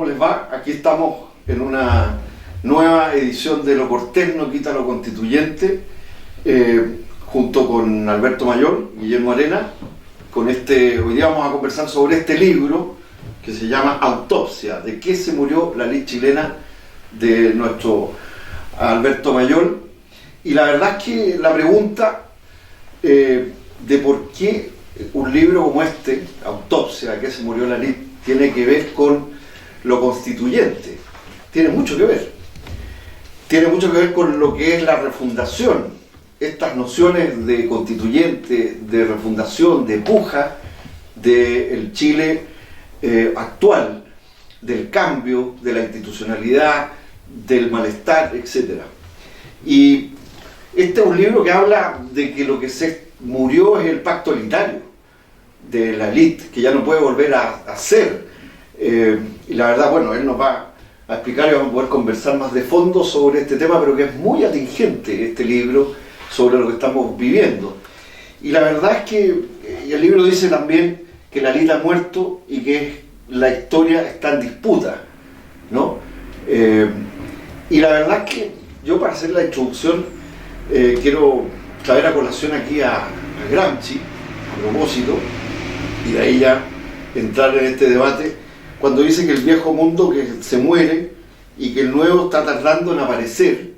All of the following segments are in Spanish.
¿cómo les va? Aquí estamos en una nueva edición de Lo Cortés no quita lo constituyente, junto con Alberto Mayol, Guillermo Arena. Hoy día vamos a conversar sobre este libro que se llama Autopsia, ¿de qué se murió la élite chilena?, de nuestro Alberto Mayol. Y la verdad es que la pregunta de por qué un libro como este, Autopsia, ¿de qué se murió la élite?, tiene que ver con lo constituyente. Tiene mucho que ver. Tiene mucho que ver con lo que es la refundación. Estas nociones de constituyente, de refundación, de puja del Chile actual, del cambio, de la institucionalidad, del malestar, etc. Y este es un libro que habla de que lo que se murió es el pacto elitario de la élite, que ya no puede volver a ser. Y la verdad, bueno, él nos va a explicar y vamos a poder conversar más de fondo sobre este tema, pero que es muy atingente este libro sobre lo que estamos viviendo. Y la verdad es que el libro dice también que la élite ha muerto y que la historia está en disputa, ¿no? Y la verdad es que yo, para hacer la introducción, quiero traer a colación aquí a Gramsci, a propósito, y de ahí ya entrar en este debate, cuando dice que el viejo mundo que se muere y que el nuevo está tardando en aparecer,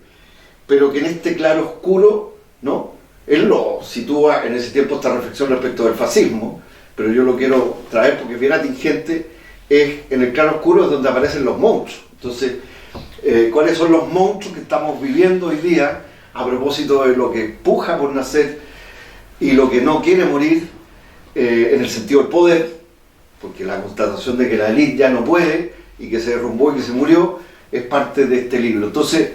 pero que en este claro oscuro, ¿no? Él lo sitúa en ese tiempo esta reflexión respecto del fascismo, pero yo lo quiero traer porque es bien atingente. Es en el claro oscuro es donde aparecen los monstruos. Entonces, ¿cuáles son los monstruos que estamos viviendo hoy día a propósito de lo que puja por nacer y lo que no quiere morir, en el sentido del poder? Porque la constatación de que la élite ya no puede y que se derrumbó y que se murió es parte de este libro. Entonces,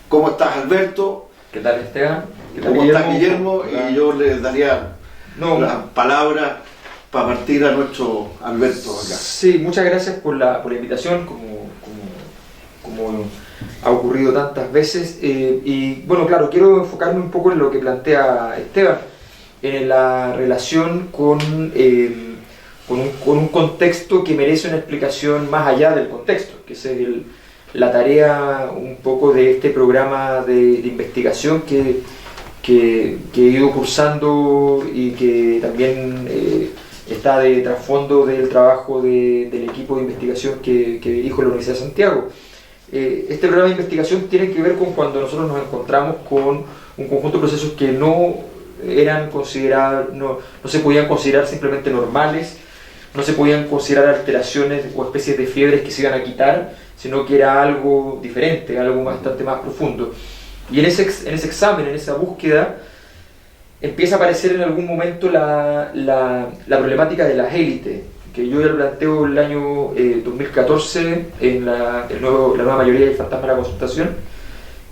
¿cómo estás, Alberto? ¿Qué tal, Esteban? ¿Qué tal, ¿Cómo estás, Guillermo? Hola. Y yo les daría la palabra para partir a nuestro Alberto acá. Sí, muchas gracias por la invitación, como ha ocurrido tantas veces. Y bueno, claro, quiero enfocarme un poco en lo que plantea Esteban, en la relación con un contexto que merece una explicación más allá del contexto, que es la tarea un poco de este programa de investigación que he ido cursando y que también está de trasfondo del trabajo del equipo de investigación que dirijo en la Universidad de Santiago. Este programa de investigación tiene que ver con cuando nosotros nos encontramos con un conjunto de procesos que no eran considerados, no se podían considerar simplemente normales, no se podían considerar alteraciones o especies de fiebres que se iban a quitar, sino que era algo diferente, algo bastante más profundo. Y en ese examen, en esa búsqueda, empieza a aparecer en algún momento la problemática de las élites, que yo ya lo planteo el año 2014 en la nueva mayoría del fantasma de la consultación,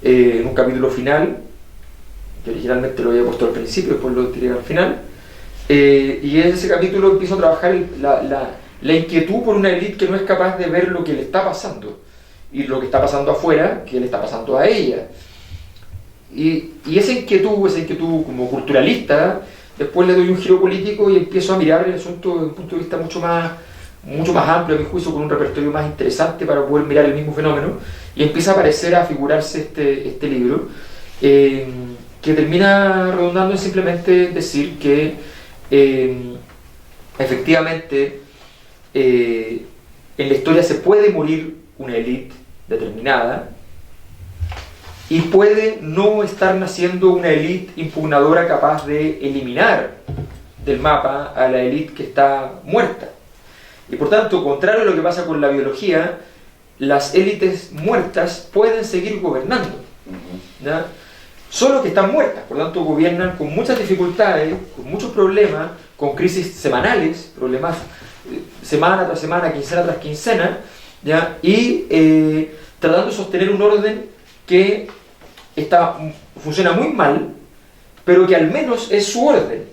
en un capítulo final, que originalmente lo había puesto al principio, después lo tiré al final. Y en ese capítulo empiezo a trabajar la inquietud por una élite que no es capaz de ver lo que le está pasando y lo que está pasando afuera, que le está pasando a ella. Y esa inquietud como culturalista, después le doy un giro político y empiezo a mirar el asunto desde un punto de vista mucho más amplio, a mi juicio, con un repertorio más interesante para poder mirar el mismo fenómeno, y empieza a aparecer, a figurarse este libro, que termina redundando en simplemente decir que efectivamente en la historia se puede morir una élite determinada y puede no estar naciendo una élite impugnadora capaz de eliminar del mapa a la élite que está muerta. Y por tanto, contrario a lo que pasa con la biología, las élites muertas pueden seguir gobernando, ¿ya? Solo que están muertas, por tanto gobiernan con muchas dificultades, con muchos problemas, con crisis semanales, problemas semana tras semana, quincena tras quincena, ¿ya? Y tratando de sostener un orden que funciona muy mal, pero que al menos es su orden,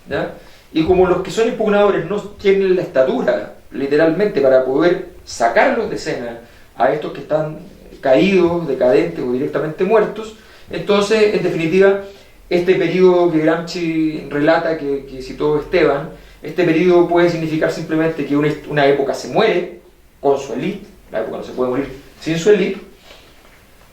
¿ya? Y como los que son impugnadores no tienen la estatura, literalmente, para poder sacarlos de escena a estos que están caídos, decadentes o directamente muertos, entonces, en definitiva, este periodo que Gramsci relata, que citó Esteban, este periodo puede significar simplemente que una época se muere con su élite, la época no se puede morir sin su élite,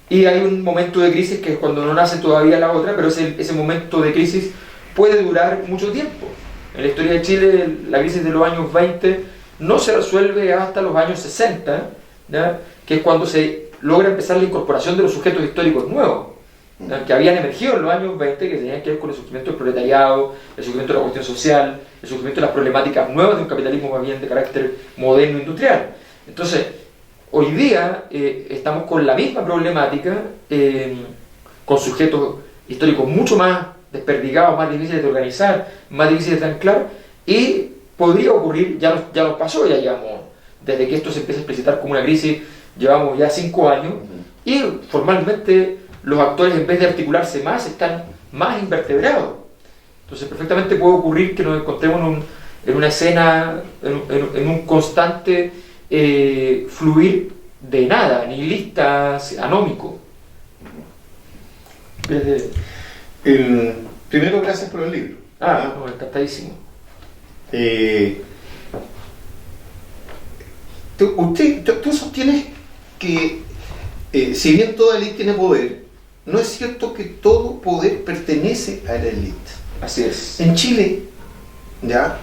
y hay un momento de crisis que es cuando no nace todavía la otra, pero ese momento de crisis puede durar mucho tiempo. En la historia de Chile, la crisis de los años 20 no se resuelve hasta los años 60, ¿ya? Que es cuando se logra empezar la incorporación de los sujetos históricos nuevos, ¿ya? Que habían emergido en los años 20, que tenían que ver con el surgimiento del proletariado, el surgimiento de la cuestión social, el surgimiento de las problemáticas nuevas de un capitalismo más bien de carácter moderno industrial. Entonces, hoy día estamos con la misma problemática, con sujetos históricos mucho más desperdigados, más difíciles de organizar, más difíciles de anclar, y podría ocurrir, ya nos pasó, ya llevamos, desde que esto se empieza a explicitar como una crisis, llevamos ya 5 años, y formalmente los actores, en vez de articularse más, están más invertebrados. Entonces perfectamente puede ocurrir que nos encontremos en una escena, en un constante fluir de nada, nihilista, anómico. Primero, gracias por el libro. No, encantadísimo. Tú sostienes que si bien toda élite tiene poder, no es cierto que todo poder pertenece a la élite. Así es. En Chile, ¿ya?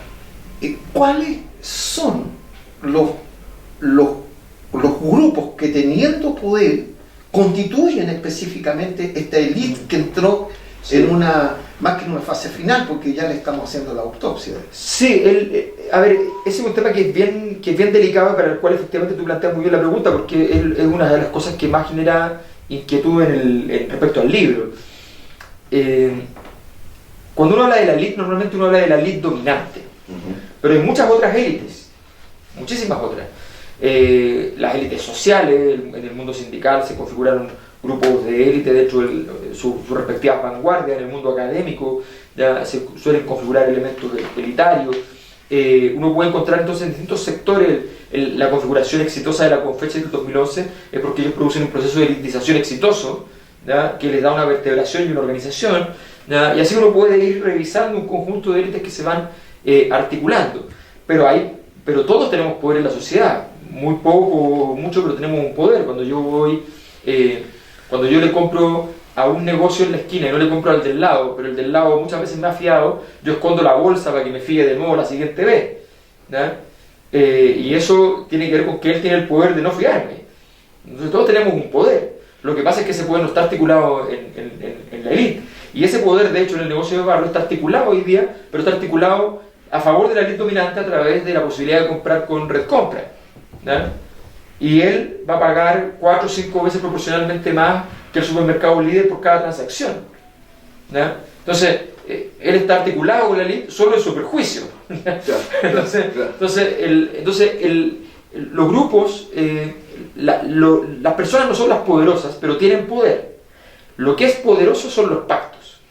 ¿Cuáles son los grupos que, teniendo poder, constituyen específicamente esta élite que entró en una, más que en una fase final, porque ya le estamos haciendo la autopsia? Sí, a ver, ese es un tema que es bien delicado, para el cual efectivamente tú planteas muy bien la pregunta, porque es una de las cosas que más genera inquietud respecto al libro. Cuando uno habla de la élite, normalmente uno habla de la élite dominante, pero hay muchas otras élites, muchísimas otras. Las élites sociales, en el mundo sindical se configuraron grupos de élite dentro de sus respectivas vanguardias. En el mundo académico ya se suelen configurar elementos elitarios. Uno puede encontrar entonces en distintos sectores la configuración exitosa de la Confecha del 2011 es porque ellos producen un proceso de elitización exitoso, ¿ya? Que les da una vertebración y una organización, ¿ya? Y así uno puede ir revisando un conjunto de élites que se van articulando, pero todos tenemos poder en la sociedad, muy poco, mucho, pero tenemos un poder. Cuando yo le compro a un negocio en la esquina y no le compro al del lado, pero el del lado muchas veces me ha fiado, yo escondo la bolsa para que me fíe de nuevo la siguiente vez, ¿ya? Y eso tiene que ver con que él tiene el poder de no fiarme. Entonces todos tenemos un poder. Lo que pasa es que ese poder no está articulado en la élite. Y ese poder, de hecho, en el negocio de barrio está articulado hoy día, pero está articulado a favor de la élite dominante a través de la posibilidad de comprar con red compra, ¿ya? Y él va a pagar 4 o 5 veces proporcionalmente más que el supermercado líder por cada transacción, ¿ya? Entonces, él está articulado con la élite solo en su perjuicio. Entonces los grupos, las personas no son las poderosas, pero tienen poder. Lo que es poderoso son los pactos.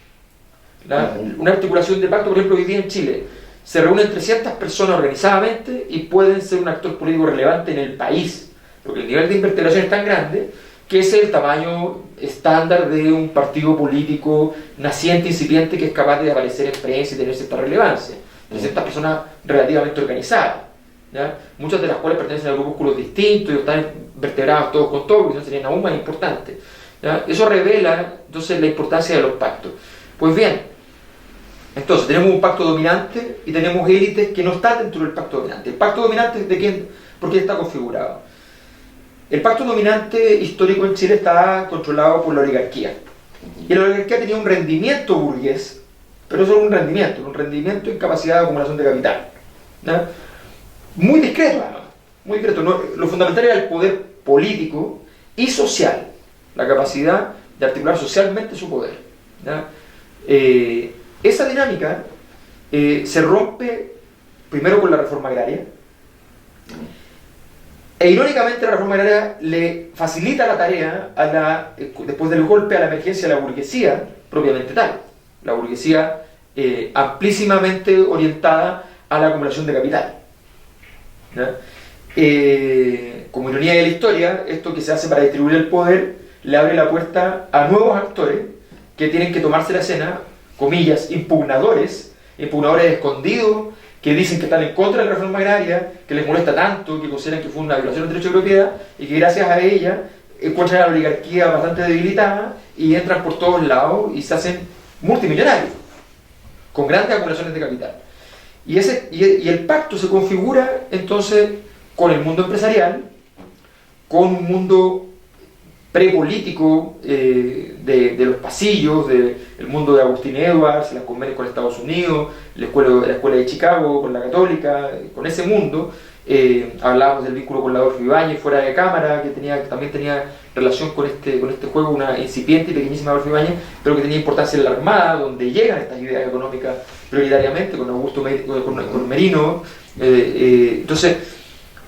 Una articulación de pacto, por ejemplo, hoy día en Chile, se reúnen 300 personas organizadamente y pueden ser un actor político relevante en el país, porque el nivel de invertebración es tan grande que es el tamaño estándar de un partido político naciente, incipiente, que es capaz de aparecer en prensa y tener cierta relevancia. 300 personas relativamente organizadas, ¿ya? Muchas de las cuales pertenecen a grupúsculos distintos y están vertebrados todos con todos, porque serían aún más importantes, ¿ya? Eso revela entonces la importancia de los pactos. Pues bien, entonces tenemos un pacto dominante y tenemos élites que no están dentro del pacto dominante. ¿El pacto dominante de quién? ¿Por qué está configurado? El pacto dominante histórico en Chile está controlado por la oligarquía. Y la oligarquía tenía un rendimiento burgués, pero no solo un rendimiento en capacidad de acumulación de capital, ¿ya? Muy discreto, además, muy discreto. Lo fundamental era el poder político y social, la capacidad de articular socialmente su poder, ¿ya? Esa dinámica se rompe primero con la reforma agraria, e irónicamente la reforma agraria le facilita la tarea después del golpe a la emergencia de la burguesía propiamente tal, la burguesía amplísimamente orientada a la acumulación de capital, ¿ya? Como ironía de la historia, esto que se hace para distribuir el poder le abre la puerta a nuevos actores que tienen que tomarse la escena, comillas, impugnadores escondidos, que dicen que están en contra de la reforma agraria, que les molesta tanto, que consideran que fue una violación del derecho de propiedad, y que gracias a ella encuentran a la oligarquía bastante debilitada y entran por todos lados y se hacen multimillonarios, con grandes acumulaciones de capital. Y el pacto se configura entonces con el mundo empresarial, con un mundo prepolítico de los pasillos, del mundo de Agustín Edwards, las convenios con Estados Unidos, la escuela de Chicago, con la Católica, con ese mundo. Hablábamos del vínculo con la Adolfo Ibáñez fuera de cámara, que también tenía relación con este juego, una incipiente y pequeñísima Adolfo Ibáñez, pero que tenía importancia en la Armada, donde llegan estas ideas económicas prioritariamente, con Augusto con Merino. Entonces,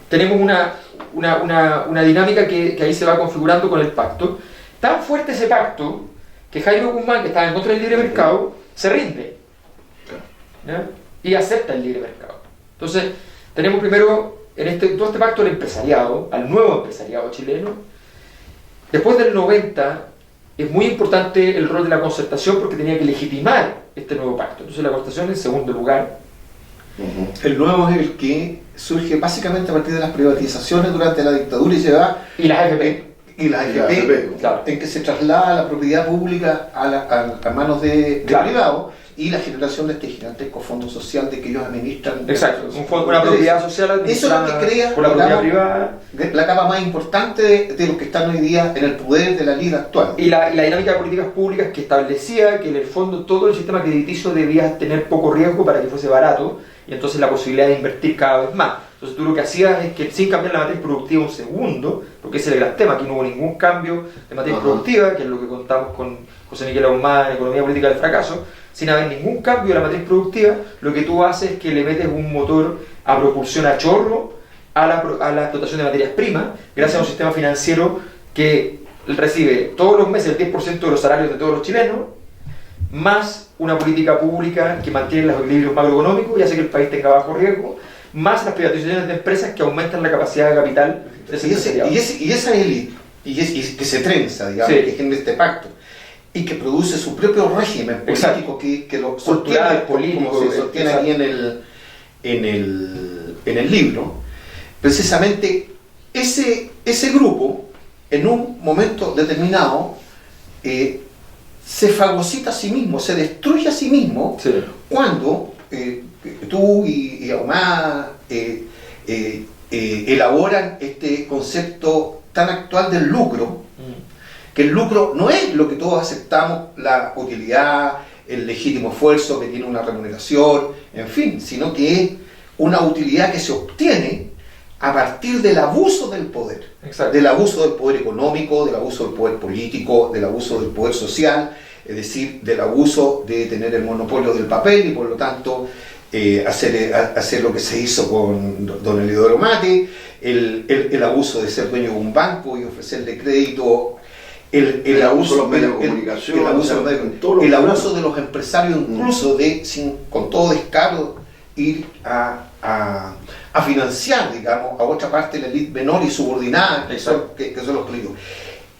tenemos una dinámica que ahí se va configurando con el pacto. Tan fuerte ese pacto que Jaime Guzmán, que estaba en contra del libre mercado, se rinde, ¿ya? Y acepta el libre mercado. Entonces, tenemos primero en todo este pacto al empresariado, al nuevo empresariado chileno. Después del 90 es muy importante el rol de la concertación porque tenía que legitimar este nuevo pacto. Entonces la concertación en segundo lugar. El nuevo es el que surge básicamente a partir de las privatizaciones durante la dictadura y se va... Y las AFP. Y las AFP, claro. En que se traslada la propiedad pública a manos de privados, y la generación de este gigantesco fondo social de que ellos administran. Exacto, una propiedad social administrada. Eso es lo que crea por la propiedad privada. La capa más importante de los que están hoy día en el poder de la liga actual. Y la dinámica de políticas públicas que establecía que en el fondo todo el sistema crediticio debía tener poco riesgo para que fuese barato, y entonces la posibilidad de invertir cada vez más. Entonces tú lo que hacías es que sin cambiar la matriz productiva un segundo, porque ese es el gran tema, aquí no hubo ningún cambio de matriz productiva, que es lo que contamos con José Miguel Ahumada en Economía Política del Fracaso. Sin haber ningún cambio de la matriz productiva, lo que tú haces es que le metes un motor a propulsión a chorro a la explotación de materias primas, gracias a un sistema financiero que recibe todos los meses el 10% de los salarios de todos los chilenos, más una política pública que mantiene los equilibrios macroeconómicos y hace que el país tenga bajo riesgo, más las privatizaciones de empresas que aumentan la capacidad de capital de ese empresariado. Y esa élite, y que se trenza, digamos, que genera este pacto, y que produce su propio régimen político que lo sostiene, como se sostiene aquí en el libro. Precisamente ese grupo, en un momento determinado, se fagocita a sí mismo, se destruye a sí mismo, cuando tú y Ahumada elaboran este concepto tan actual del lucro, que el lucro no es lo que todos aceptamos, la utilidad, el legítimo esfuerzo que tiene una remuneración, en fin, sino que es una utilidad que se obtiene a partir del abuso del poder. Exacto. Del abuso del poder económico, del abuso del poder político, del abuso del poder social, es decir, del abuso de tener el monopolio del papel y por lo tanto hacer lo que se hizo con don Elidoro Mate, el abuso de ser dueño de un banco y ofrecerle crédito, el abuso de los medios de comunicación, el abuso de los empresarios, incluso con todo descaro ir a financiar, digamos, a otra parte de la élite menor y subordinada, que son los políticos.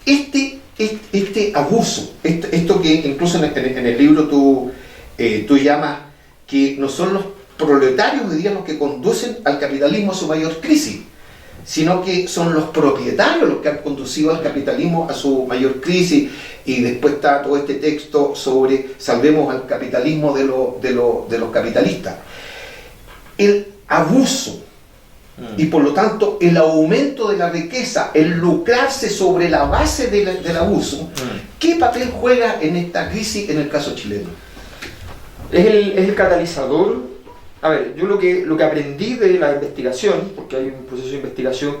Este abuso, esto que incluso en el libro tú llamas que no son los proletarios hoy día los que conducen al capitalismo a su mayor crisis, sino que son los propietarios los que han conducido al capitalismo a su mayor crisis, y después está todo este texto sobre salvemos al capitalismo de los capitalistas. El abuso y por lo tanto el aumento de la riqueza, el lucrarse sobre la base del abuso, ¿qué papel juega en esta crisis en el caso chileno? Es el catalizador. A ver, yo lo que aprendí de la investigación, porque hay un proceso de investigación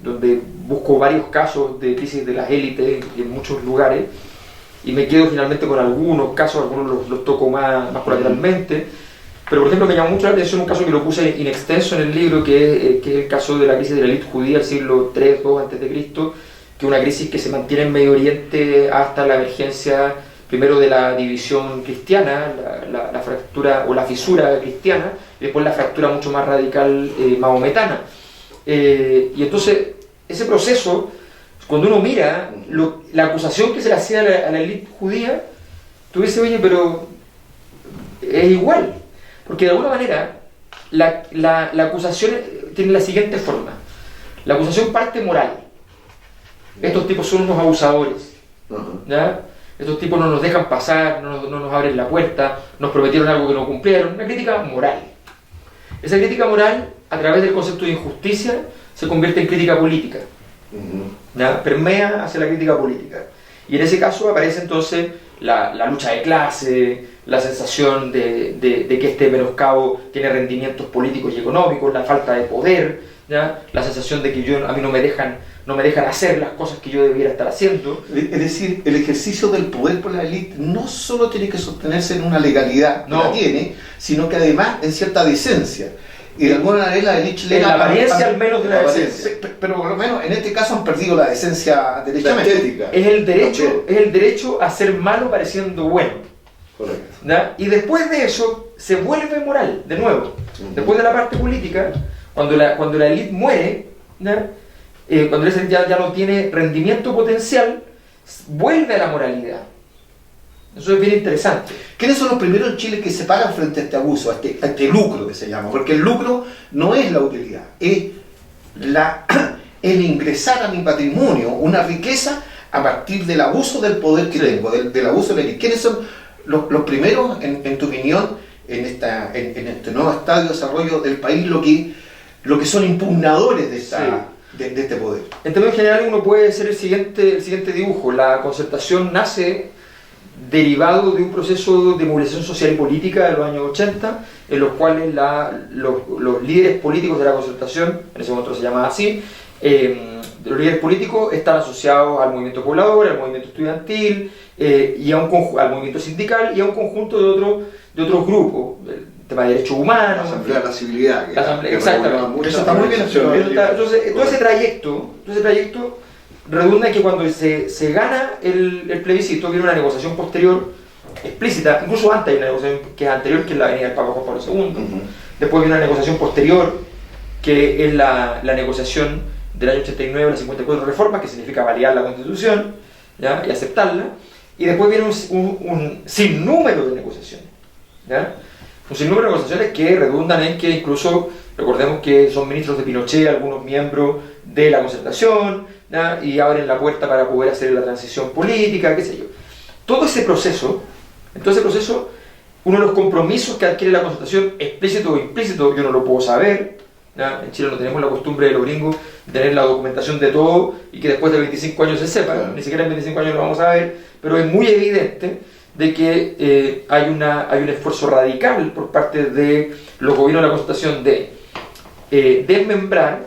donde busco varios casos de crisis de las élites en muchos lugares, y me quedo finalmente con algunos casos, algunos los toco más colateralmente, pero por ejemplo me llamó mucho la atención un caso que lo puse in extenso en el libro, que es el caso de la crisis de la élite judía del siglo III, II a.C., que es una crisis que se mantiene en Medio Oriente hasta la emergencia primero de la división cristiana, la fractura o la fisura cristiana, y después la fractura mucho más radical mahometana. Y entonces, ese proceso, cuando uno mira la acusación que se le hacía a la élite judía, tú dices, oye, pero es igual, porque de alguna manera la acusación tiene la siguiente forma. La acusación parte moral. Estos tipos son unos abusadores, ¿ya? Estos tipos no nos dejan pasar, no nos abren la puerta, nos prometieron algo que no cumplieron. Una crítica moral. Esa crítica moral, a través del concepto de injusticia, se convierte en crítica política. ¿Ya? Permea hacia la crítica política. Y en ese caso aparece entonces la lucha de clase, la sensación de que este menoscabo tiene rendimientos políticos y económicos, la falta de poder, ¿ya? La sensación de que a mí no me dejan hacer las cosas que yo debiera estar haciendo. Es decir, el ejercicio del poder por la élite no solo tiene que sostenerse en una legalidad, que la tiene, sino que además en cierta decencia. Y de alguna manera la élite chilena... En la apariencia al menos de la decencia. Pero por lo menos en este caso han perdido la decencia derechamente. Es el derecho a ser malo pareciendo bueno. Correcto. ¿Ya? Y después de eso se vuelve moral, de nuevo. Después de la parte política, cuando la élite muere, ¿ya? Cuando la élite ya no tiene rendimiento potencial, vuelve a la moralidad. Eso es bien interesante. ¿Quiénes son los primeros en Chile que se paran frente a este abuso, a este lucro que se llama? Porque el lucro no es la utilidad, es el ingresar a mi patrimonio una riqueza a partir del abuso del poder que tengo, del abuso de la élite. ¿Quiénes son los primeros, en tu opinión, en este nuevo estadio de desarrollo del país, lo que son impugnadores de este poder? En términos generales uno puede hacer el siguiente dibujo. La Concertación nace derivado de un proceso de movilización social y política de los años 80, en los cuales los líderes políticos de la Concertación, en ese momento se llamaba así, los líderes políticos están asociados al movimiento poblador, al movimiento estudiantil, y al movimiento sindical y a un conjunto de otros grupos, el tema de derechos humanos, la Asamblea de la Civilidad. Exactamente. Eso está muy bien. Entonces, todo ese trayecto redunda en que cuando se gana el plebiscito viene una negociación posterior explícita, incluso antes hay una negociación que es anterior, que es la venida del Papa Juan Pablo II. Después viene una negociación posterior, que es la negociación del año 89, las 54 reformas, que significa validar la Constitución, ¿ya? Y aceptarla. Y después viene un sinnúmero de negociaciones, ¿ya? Un sinnúmero de negociaciones que redundan en que incluso, recordemos que son ministros de Pinochet, algunos miembros de la Concertación, ¿ya? Y abren la puerta para poder hacer la transición política, qué sé yo. Todo ese proceso, uno de los compromisos que adquiere la Concertación, explícito o implícito, yo no lo puedo saber, ¿ya? En Chile no tenemos la costumbre de los gringos de tener la documentación de todo y que después de 25 años se sepa, ni siquiera en 25 años lo vamos a ver, pero es muy evidente de que hay un esfuerzo radical por parte de los gobiernos de la Concertación de desmembrar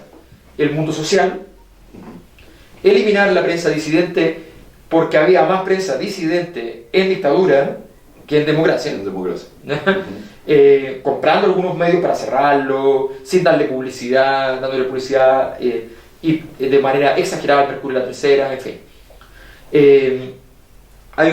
el mundo social, eliminar la prensa disidente, porque había más prensa disidente en dictadura que en democracia. Comprando algunos medios para cerrarlo, sin darle publicidad, dándole publicidad y de manera exagerada al Mercurio y la Tercera, en fin. Hay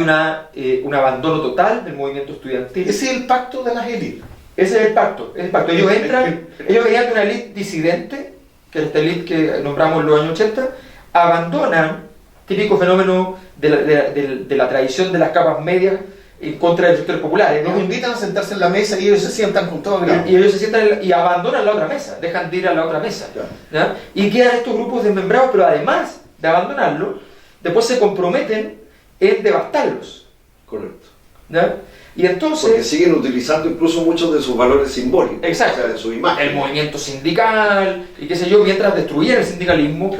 un abandono total del movimiento estudiantil. Ese es el pacto de las élites. Ese es el pacto. Ellos venían de una élite disidente, que es esta élite que nombramos en los años 80, abandonan, típico fenómeno de la tradición de las capas medias en contra de los sectores populares. Nos invitan a sentarse en la mesa y ellos se sientan con todo el y ellos se sientan y abandonan la otra mesa, dejan de ir a la otra mesa. ¿Ya? Y quedan estos grupos desmembrados, pero además de abandonarlo, después se comprometen en devastarlos. Correcto. ¿Ya? Y entonces, porque siguen utilizando incluso muchos de sus valores simbólicos, exacto, o sea, de su imagen. El movimiento sindical y qué sé yo, mientras destruían el sindicalismo,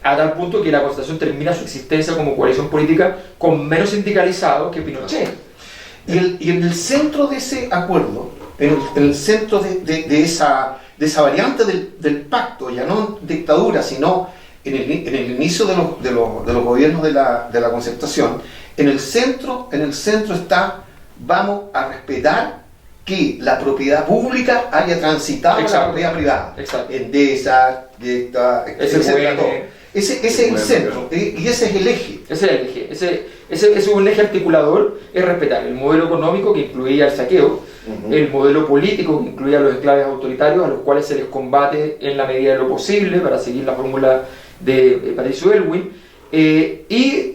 a tal punto que la Concertación termina su existencia como coalición política con menos sindicalizados que Pinochet. Y en el centro de ese acuerdo, en el centro de esa variante del pacto, ya no dictadura, sino en el inicio de los gobiernos de la Concertación, en el centro está: vamos a respetar que la propiedad pública haya transitado a la propiedad privada. Exacto. Endesa, etcétera, todo. Ese es el centro, y ese es el eje. Ese es un eje articulador, es respetar el modelo económico que incluía el saqueo, el modelo político que incluía los enclaves autoritarios a los cuales se les combate en la medida de lo posible, para seguir la fórmula de Patricio Elwin, y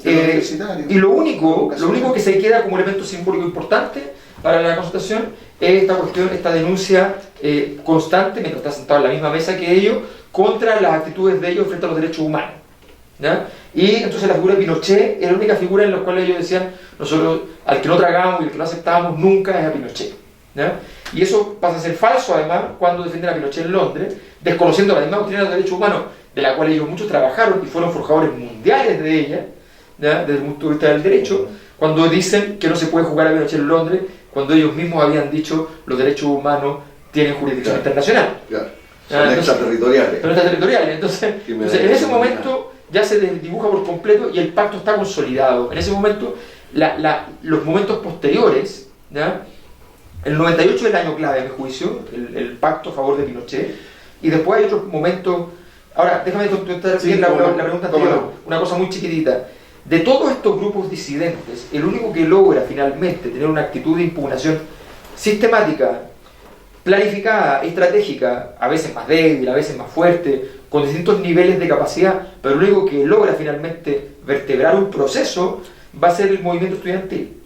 lo único que se queda como elemento simbólico importante para la Concertación es esta cuestión, esta denuncia constante, mientras está sentado en la misma mesa que ellos, contra las actitudes de ellos frente a los derechos humanos, ¿ya? Y entonces la figura de Pinochet era la única figura en la cual ellos decían, nosotros al que no tragamos y al que no aceptábamos nunca es a Pinochet, ¿ya? Y eso pasa a ser falso además cuando defienden a Pinochet en Londres, desconociendo la misma doctrina de los derechos humanos, de la cual ellos muchos trabajaron y fueron forjadores mundiales de ella, ¿ya? Desde el punto de vista del derecho, cuando dicen que no se puede jugar a Pinochet en Londres, cuando ellos mismos habían dicho los derechos humanos tienen jurisdicción internacional. Claro. Son extraterritoriales. Son extraterritoriales. Entonces en ese momento ya se dibuja por completo y el pacto está consolidado. En ese momento, los momentos posteriores, ¿ya? El 98 es el año clave, a mi juicio, el pacto a favor de Pinochet, y después hay otros momentos. Ahora, déjame contestar bien la pregunta anterior, una cosa muy chiquitita. De todos estos grupos disidentes, el único que logra finalmente tener una actitud de impugnación sistemática, planificada, estratégica, a veces más débil, a veces más fuerte, con distintos niveles de capacidad, pero el único que logra finalmente vertebrar un proceso va a ser el movimiento estudiantil,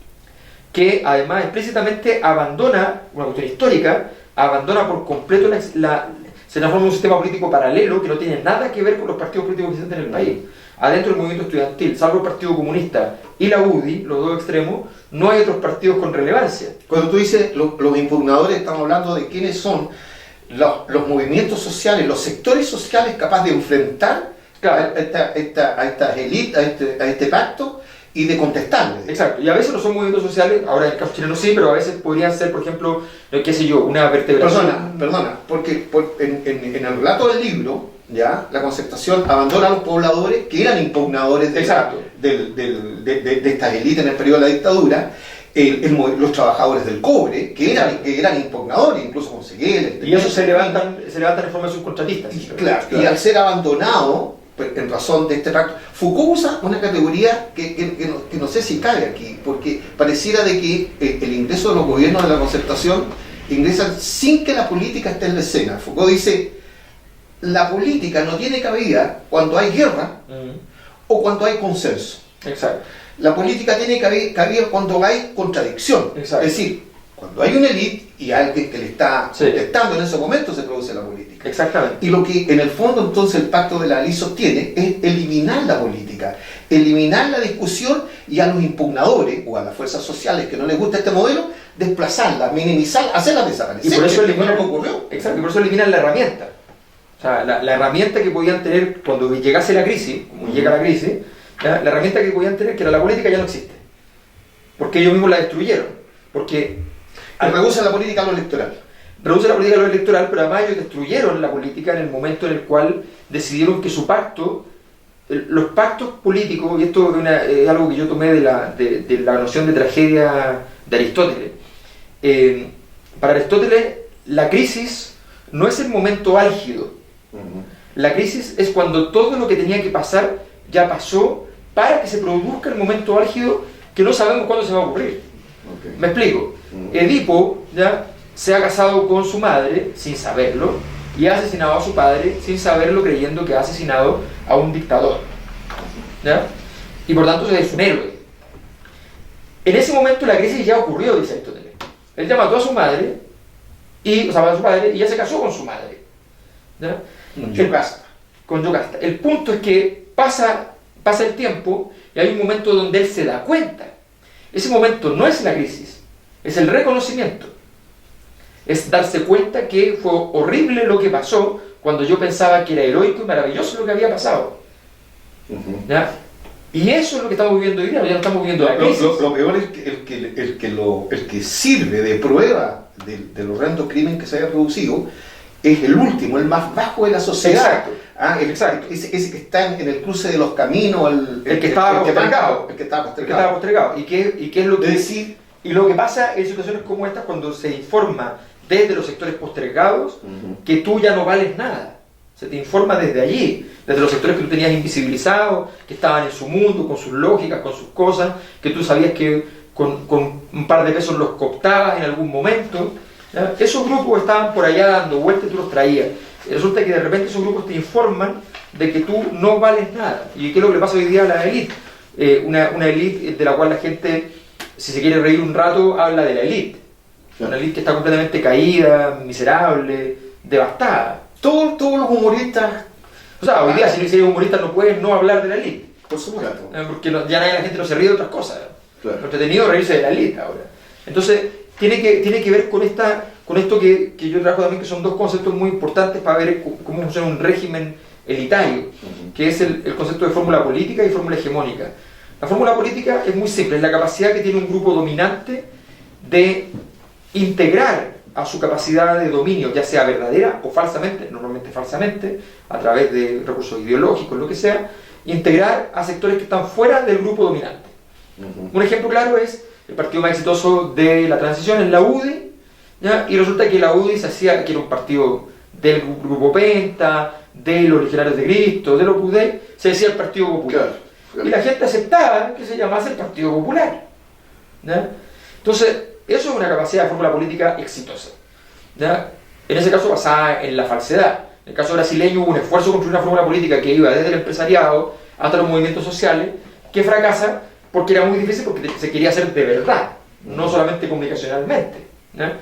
que además explícitamente abandona, una cuestión histórica, abandona por completo se transforma en un sistema político paralelo que no tiene nada que ver con los partidos políticos que existen en el país. Adentro del movimiento estudiantil, salvo el Partido Comunista y la UDI, los dos extremos, no hay otros partidos con relevancia. Cuando tú dices los impugnadores, estamos hablando de quiénes son los movimientos sociales, los sectores sociales capaces de enfrentar Claro. a estas élites, a este pacto y de contestarle. Exacto, y a veces no son movimientos sociales, ahora en el caso chileno sí, pero a veces podrían ser, por ejemplo, qué sé yo, una vertebración. Perdona, porque en el relato del libro, ya, la Concertación abandona a los pobladores que eran impugnadores de estas élites en el periodo de la dictadura, los trabajadores del cobre, que eran impugnadores, incluso con Seguel. Y eso se levantan en forma de subcontratistas. Claro, y al ser abandonado, en razón de este pacto, Foucault usa una categoría que no sé si cabe aquí, porque pareciera de que el ingreso de los gobiernos de la Concertación ingresan sin que la política esté en la escena. Foucault dice, la política no tiene cabida cuando hay guerra o cuando hay consenso. Exacto. La política tiene cabida cuando hay contradicción. Exacto. Es decir, cuando hay una élite y alguien que le está Sí. contestando, en ese momento se produce la política. Exactamente. Y lo que en el fondo entonces el pacto de la ley sostiene es eliminar la política, eliminar la discusión y a los impugnadores o a las fuerzas sociales que no les gusta este modelo, desplazarla, minimizarla, hacerla desaparecer. Y por eso eliminan, no ocurrió. exacto, y por eso eliminan la herramienta. O sea, la herramienta que podían tener cuando llegase la crisis, como llega la crisis, ¿ya? La herramienta que podían tener, que era la política, ya no existe. Porque ellos mismos la destruyeron. Porque Reduce la política a lo electoral. reduce la política a lo electoral, pero además ellos destruyeron la política en el momento en el cual decidieron que su pacto, los pactos políticos, y esto es algo que yo tomé de la noción de tragedia de Aristóteles. Para Aristóteles, la crisis no es el momento álgido. La crisis es cuando todo lo que tenía que pasar ya pasó para que se produzca el momento álgido que no sabemos cuándo se va a ocurrir. Okay. Me explico. Edipo ya se ha casado con su madre sin saberlo y ha asesinado a su padre sin saberlo, creyendo que ha asesinado a un dictador, ¿ya? Y por tanto es un héroe. En ese momento la crisis ya ocurrió, dice Aristóteles. Él ya mató a su madre, a su padre, y ya se casó con su madre, ¿ya? Con Yocasta. El punto es que pasa el tiempo y hay un momento donde él se da cuenta. Ese momento no es la crisis, es el reconocimiento. Es darse cuenta que fue horrible lo que pasó cuando yo pensaba que era heroico y maravilloso lo que había pasado. ¿Ya? Y eso es lo que estamos viviendo hoy día, ya no estamos viviendo la crisis. Lo peor es que el que sirve de prueba del horrendo crimen que se haya producido es el último, el más bajo de la sociedad. Exacto. Ese que está en el cruce de los caminos, el que estaba postergado. El que estaba postergado. ¿Y qué es lo que Es decir, y lo que pasa en situaciones como estas, cuando se informa desde los sectores postergados que tú ya no vales nada? Se te informa desde allí, desde los sectores que tú tenías invisibilizados, que estaban en su mundo, con sus lógicas, con sus cosas, que tú sabías que con un par de pesos los cooptabas en algún momento, ¿ya? Esos grupos estaban por allá dando vueltas y tú los traías. Y resulta que de repente esos grupos te informan de que tú no vales nada. ¿Y qué es lo que le pasa hoy día a la élite? Una élite de la cual la gente, si se quiere reír un rato, habla de la élite. Claro. Una élite que está completamente caída, miserable, devastada. Todos los humoristas, O sea, hoy día si eres humorista no puedes no hablar de la élite, por supuesto. porque ya la gente no se ríe de otras cosas. Claro. Lo entretenido es reírse de la élite ahora. Entonces, tiene que ver con esto que yo trabajo también, que son dos conceptos muy importantes para ver cómo funciona un régimen elitario, que es el concepto de fórmula política y fórmula hegemónica. La fórmula política es muy simple, es la capacidad que tiene un grupo dominante de integrar a su capacidad de dominio, ya sea verdadera o falsamente, normalmente falsamente, a través de recursos ideológicos, lo que sea, integrar a sectores que están fuera del grupo dominante. Un ejemplo claro es el partido más exitoso de la transición, es la UDI, ¿ya? Y resulta que la UDI se hacía, que era un partido del grupo Penta, de los Legionarios de Cristo, de los UD, se decía el Partido Popular. Claro. Y la gente aceptaba que se llamase el Partido Popular, ¿ya? Entonces, eso es una capacidad de fórmula política exitosa, ¿ya? En ese caso basada en la falsedad. En el caso brasileño hubo un esfuerzo por construir una fórmula política que iba desde el empresariado hasta los movimientos sociales, que fracasa porque era muy difícil, porque se quería hacer de verdad, no solamente comunicacionalmente, ¿ya?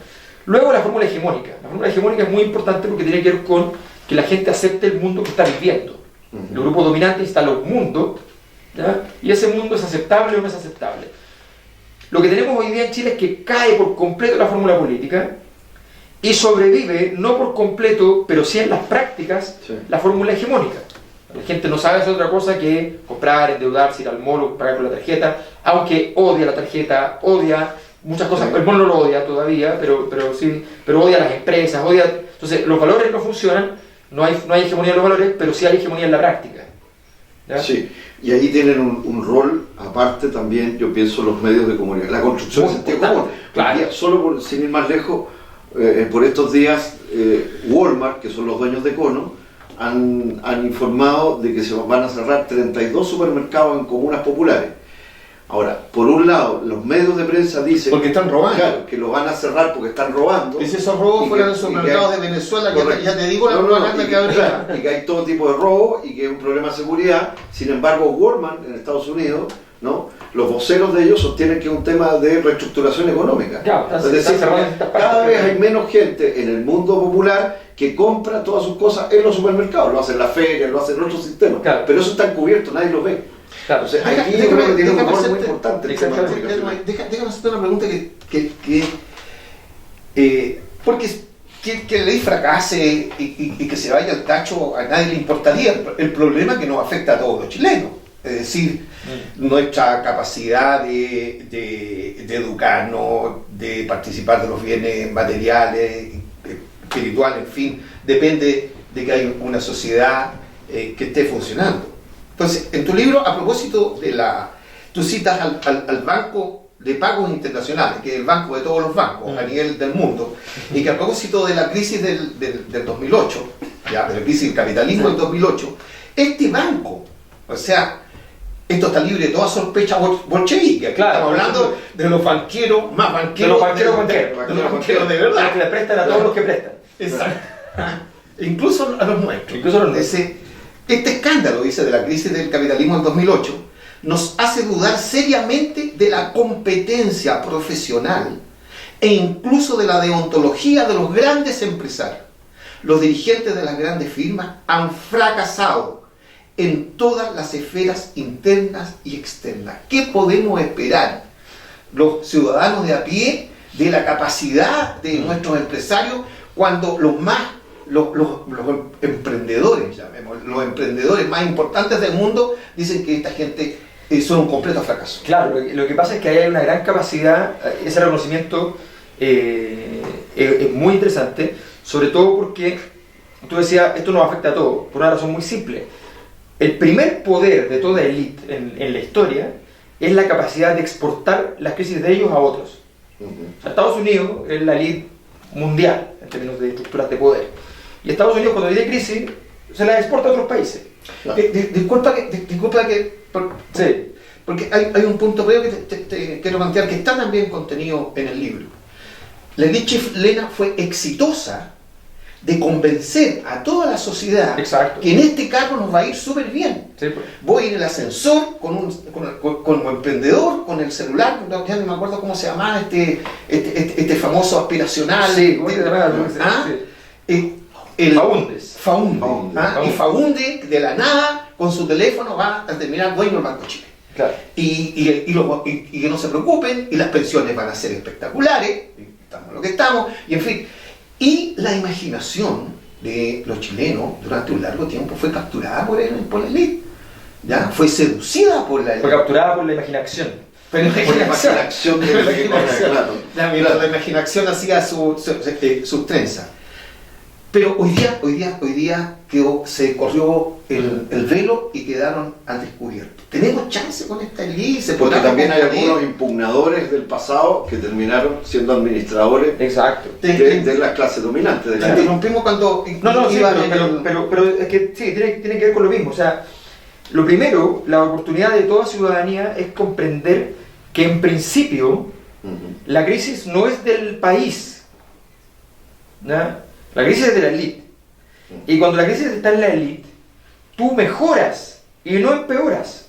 Luego la fórmula hegemónica. La fórmula hegemónica es muy importante porque tiene que ver con que la gente acepte el mundo que está viviendo. El grupo dominante instala un mundo, ¿ya? Y ese mundo es aceptable o no es aceptable. Lo que tenemos hoy día en Chile es que cae por completo la fórmula política y sobrevive, no por completo, pero sí en las prácticas, Sí. la fórmula hegemónica. La gente no sabe hacer otra cosa que comprar, endeudarse, ir al mall o pagar con la tarjeta, aunque odia la tarjeta, odia muchas cosas. Sí. El mall no lo odia todavía, pero odia las empresas, odia. Entonces, los valores no funcionan, no hay hegemonía en los valores, pero sí hay hegemonía en la práctica, ¿ya? Sí, y ahí tienen un rol aparte también, yo pienso, los medios de comunicación, la construcción de Muy sentido importante, común. claro. Hoy día, solo sin ir más lejos, por estos días, Walmart, que son los dueños de Cono, han informado de que se van a cerrar 32 supermercados en comunas populares. Ahora, por un lado, los medios de prensa dicen Porque están robando. claro, que lo van a cerrar porque están robando. Y si esos robos Y fueran que- los y que supermercados hay- de Venezuela, Correcto. ya te digo la No, no, propaganda y que habría. claro, y que hay todo tipo de robo y que es un problema de seguridad. Sin embargo, Walmart en Estados Unidos, ¿no? Los voceros de ellos sostienen que es un tema de reestructuración económica. Claro, Es decir, cerrado en estas partes. cada vez hay menos gente en el mundo popular que compra todas sus cosas en los supermercados. Lo hacen en las ferias, lo hacen en otros sistemas. Claro. Pero eso está encubierto, nadie lo ve. Claro. Entonces, Deja- aquí yo déjame- creo que tiene un déjame rol muy hacerte- importante el tema exactamente, comunicacional. Déjame hacerte una pregunta porque que la ley fracase y que se vaya al tacho a nadie le importaría. El problema es que nos afecta a todos los chilenos. Es decir, nuestra capacidad de educarnos, de participar de los bienes materiales, espirituales, en fin, depende de que haya una sociedad que esté funcionando. Entonces, en tu libro, a propósito de tú citas al Banco de Pagos Internacionales, que es el banco de todos los bancos a nivel del mundo, y que a propósito de la crisis del 2008, ya, de la crisis del capitalismo del 2008, este banco, o sea, esto está libre de toda sospecha bolchevique. Aquí Claro, estamos hablando de los banqueros más banqueros, De los banqueros de los banqueros de Los verdad. que le prestan a todos los que prestan. Exacto. Incluso a los nuestros. Incluso a los nuestros. Este escándalo, dice, de la crisis del capitalismo del 2008, nos hace dudar seriamente de la competencia profesional e incluso de la deontología de los grandes empresarios. Los dirigentes de las grandes firmas han fracasado en todas las esferas internas y externas. ¿Qué podemos esperar los ciudadanos de a pie de la capacidad de nuestros empresarios cuando los emprendedores, llamémoslo, los emprendedores más importantes del mundo dicen que esta gente son un completo fracaso? Claro, lo que pasa es que ahí hay una gran capacidad, ese reconocimiento es muy interesante, sobre todo porque tú decías, esto nos afecta a todos, por una razón muy simple. El primer poder de toda élite en la historia es la capacidad de exportar las crisis de ellos a otros. O sea, Estados Unidos es la élite mundial en términos de estructuras de poder. Y Estados Unidos, cuando tiene crisis, se las exporta a otros países. Disculpa que Sí. porque hay un punto previo que te quiero plantear que está también contenido en el libro. La élite chilena fue exitosa de convencer a toda la sociedad Exacto. que en este cargo nos va a ir súper bien. Sí, pues. Voy en el ascensor como emprendedor, con el celular, ya no me acuerdo cómo se llamaba este famoso aspiracional. Sí, ¿cómo se llama? ¿Ah? Sí. El Faúndes. Faúnde. Faúnde. ¿Ah? Y Faúnde, de la nada, con su teléfono, va a terminar dueño del Banco Chile. Claro. Y que no se preocupen, y las pensiones van a ser espectaculares, y estamos en lo que estamos, y en fin. Y la imaginación de los chilenos durante un largo tiempo fue capturada por la élite, ¿ya? Fue seducida por la élite. Fue capturada por la imaginación. Pero Por la imaginación de la que corre, claro. Ya, mira, la imaginación hacía sus trenzas. Pero hoy día se corrió el velo y quedaron al descubierto. ¿Tenemos chance con esta élite? Porque también hay algunos impugnadores del pasado que terminaron siendo administradores Exacto. de la clase dominante. De Te la interrumpimos cuando No, sí, iba pero es que sí, tiene que ver con lo mismo. O sea, lo primero, la oportunidad de toda ciudadanía es comprender que en principio Ujú. la crisis no es del país, ¿no? La crisis es de la élite. Y cuando la crisis está en la élite, tú mejoras y no empeoras.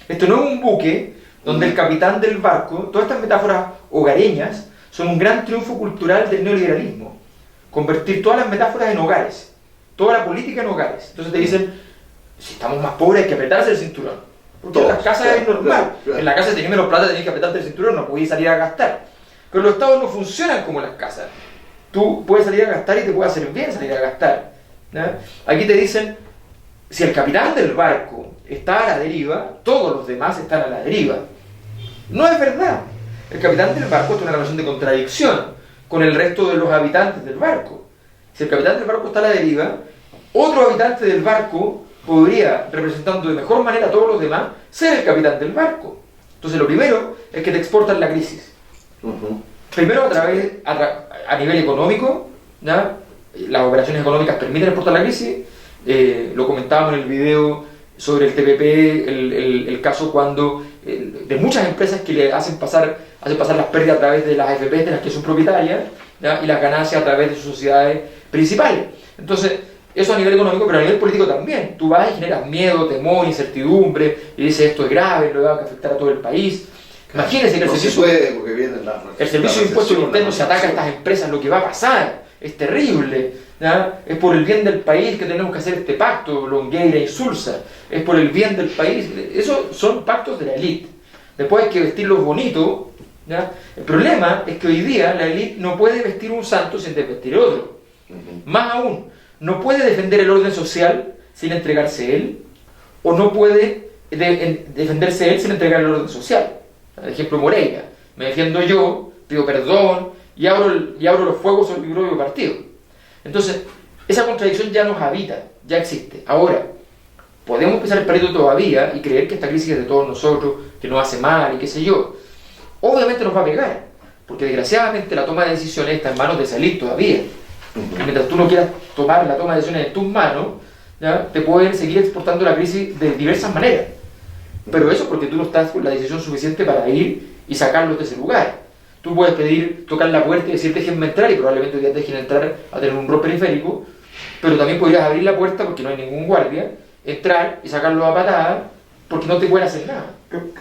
Esto no es un buque donde el capitán del barco, todas estas metáforas hogareñas, son un gran triunfo cultural del neoliberalismo. Convertir todas las metáforas en hogares, toda la política en hogares. Entonces te dicen, si estamos más pobres hay que apretarse el cinturón. Porque en las casas es normal. Claro. En la casa si tenés menos plata tenés que apretarte el cinturón, no podés salir a gastar. Pero los estados no funcionan como las casas. Tú puedes salir a gastar y te puede hacer bien salir a gastar, ¿no? Aquí te dicen, si el capitán del barco está a la deriva, todos los demás están a la deriva. No es verdad. El capitán del barco tiene una relación de contradicción con el resto de los habitantes del barco. Si el capitán del barco está a la deriva, otro habitante del barco podría, representando de mejor manera a todos los demás, ser el capitán del barco. Entonces lo primero es que te exportan la crisis. Ujú. Primero a nivel económico, ¿ya? Las operaciones económicas permiten exportar la crisis. Lo comentábamos en el video sobre el TPP, el caso cuando de muchas empresas que le hacen pasar las pérdidas a través de las AFP de las que son propietarias, ¿ya? Y las ganancias a través de sus sociedades principales. Entonces, eso a nivel económico, pero a nivel político también. Tú vas y generas miedo, temor, incertidumbre, y dices esto es grave, lo va a afectar a todo el país. Imagínense que No se puede porque viene el servicio de impuestos internos se ataca a estas empresas, lo que va a pasar es terrible, ¿ya? Es por el bien del país que tenemos que hacer este pacto, Longueira y Sulza, es por el bien del país. Esos son pactos de la élite. Después hay que vestirlos bonitos, ¿ya? El problema es que hoy día la élite no puede vestir un santo sin desvestir otro. Ujú. Más aún, no puede defender el orden social sin entregarse él, o no puede defenderse él sin entregar el orden social. Por ejemplo, Moreira, me defiendo yo, pido perdón y abro los fuegos sobre mi propio partido. Entonces, esa contradicción ya nos habita, ya existe. Ahora, podemos empezar el periodo todavía y creer que esta crisis es de todos nosotros, que nos hace mal y qué sé yo. Obviamente nos va a pegar, porque desgraciadamente la toma de decisiones está en manos de salir todavía. Y mientras tú no quieras tomar la toma de decisiones en tus manos, ¿ya? Te pueden seguir exportando la crisis de diversas maneras. Pero eso porque tú no estás con la decisión suficiente para ir y sacarlos de ese lugar. Tú puedes pedir, tocar la puerta y decir déjenme entrar, y probablemente hoy día te dejen entrar a tener un rol periférico, pero también podrías abrir la puerta porque no hay ningún guardia, entrar y sacarlos a patadas porque no te pueden hacer nada.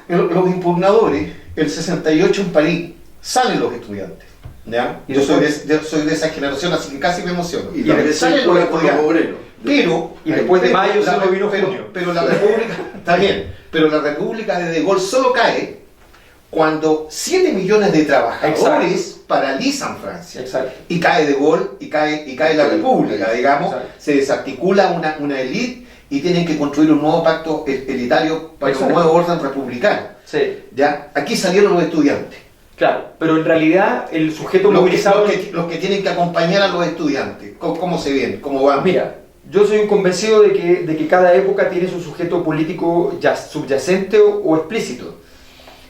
Los impugnadores, el 68 en París, salen los estudiantes, ¿ya? Yo soy de esa generación, así que casi me emociono. Y también salen se los por los estudiantes. obreros. Pero, Y después de mayo solo vino junio. pero la República, está bien, pero la República de Gaulle solo cae cuando 7 millones de trabajadores paralizan Francia. Exacto. Y cae de Gaulle y cae la República, digamos, Exacto. se desarticula una élite y tienen que construir un nuevo pacto elitario para Exacto. un nuevo orden republicano. Sí, ¿Ya? Aquí salieron los estudiantes. claro, pero en realidad el sujeto Los movilizado... los que tienen que acompañar a los estudiantes. ¿Cómo se ven? ¿Cómo van? Mira, yo soy un convencido de que cada época tiene su sujeto político ya subyacente o explícito.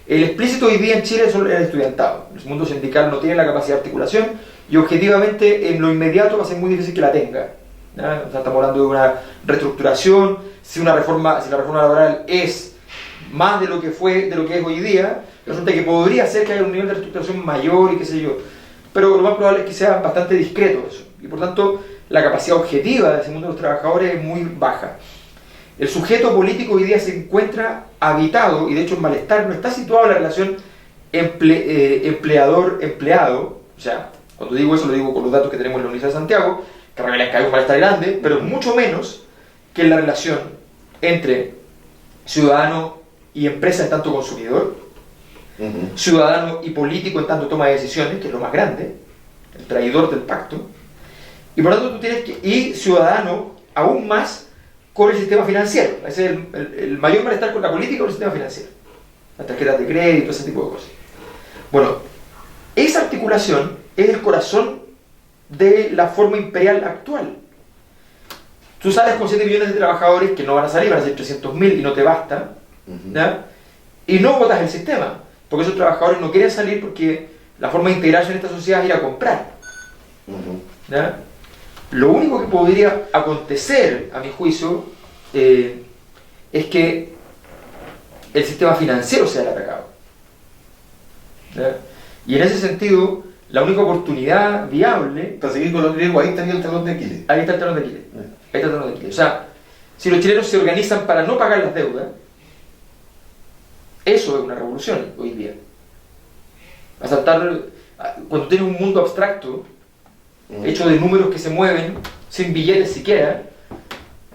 El explícito hoy día en Chile es el estudiantado. El mundo sindical no tiene la capacidad de articulación y objetivamente en lo inmediato va a ser muy difícil que la tenga, ¿ya? O sea, estamos hablando de una reestructuración. Si la reforma laboral es más de lo que es hoy día, resulta que podría ser que haya un nivel de reestructuración mayor y qué sé yo. Pero lo más probable es que sea bastante discreto eso. Y por tanto, la capacidad objetiva de ese mundo de los trabajadores es muy baja. El sujeto político hoy día se encuentra habitado, y de hecho el malestar no está situado en la relación empleador-empleado. O sea, cuando digo eso lo digo con los datos que tenemos en la Universidad de Santiago, que revelan que hay un malestar grande, pero mucho menos que en la relación entre ciudadano y empresa en tanto consumidor, ciudadano y político en tanto toma de decisiones, que es lo más grande, el traidor del pacto, y por lo tanto tú tienes que, y ciudadano aún más con el sistema financiero. Ese es el mayor malestar con la política, con el sistema financiero, las tarjetas de crédito, ese tipo de cosas. Bueno, esa articulación es el corazón de la forma imperial actual. Tú sales con 7 millones de trabajadores que no van a salir, van a ser 300.000 y no te basta, ¿ya? Y no votas el sistema, porque esos trabajadores no quieren salir porque la forma de integrarse en esta sociedad es ir a comprar, ¿ya? Lo único que podría acontecer, a mi juicio, es que el sistema financiero sea el atacado, ¿ya? Y en ese sentido, la única oportunidad viable... Para seguir con los griegos, ahí estaría el talón de Aquiles. Ahí está el talón de Aquiles. Ahí está el talón de Aquiles. O sea, si los chilenos se organizan para no pagar las deudas, eso es una revolución hoy día. Asaltar, cuando tienes un mundo abstracto, hecho de números que se mueven, sin billetes siquiera,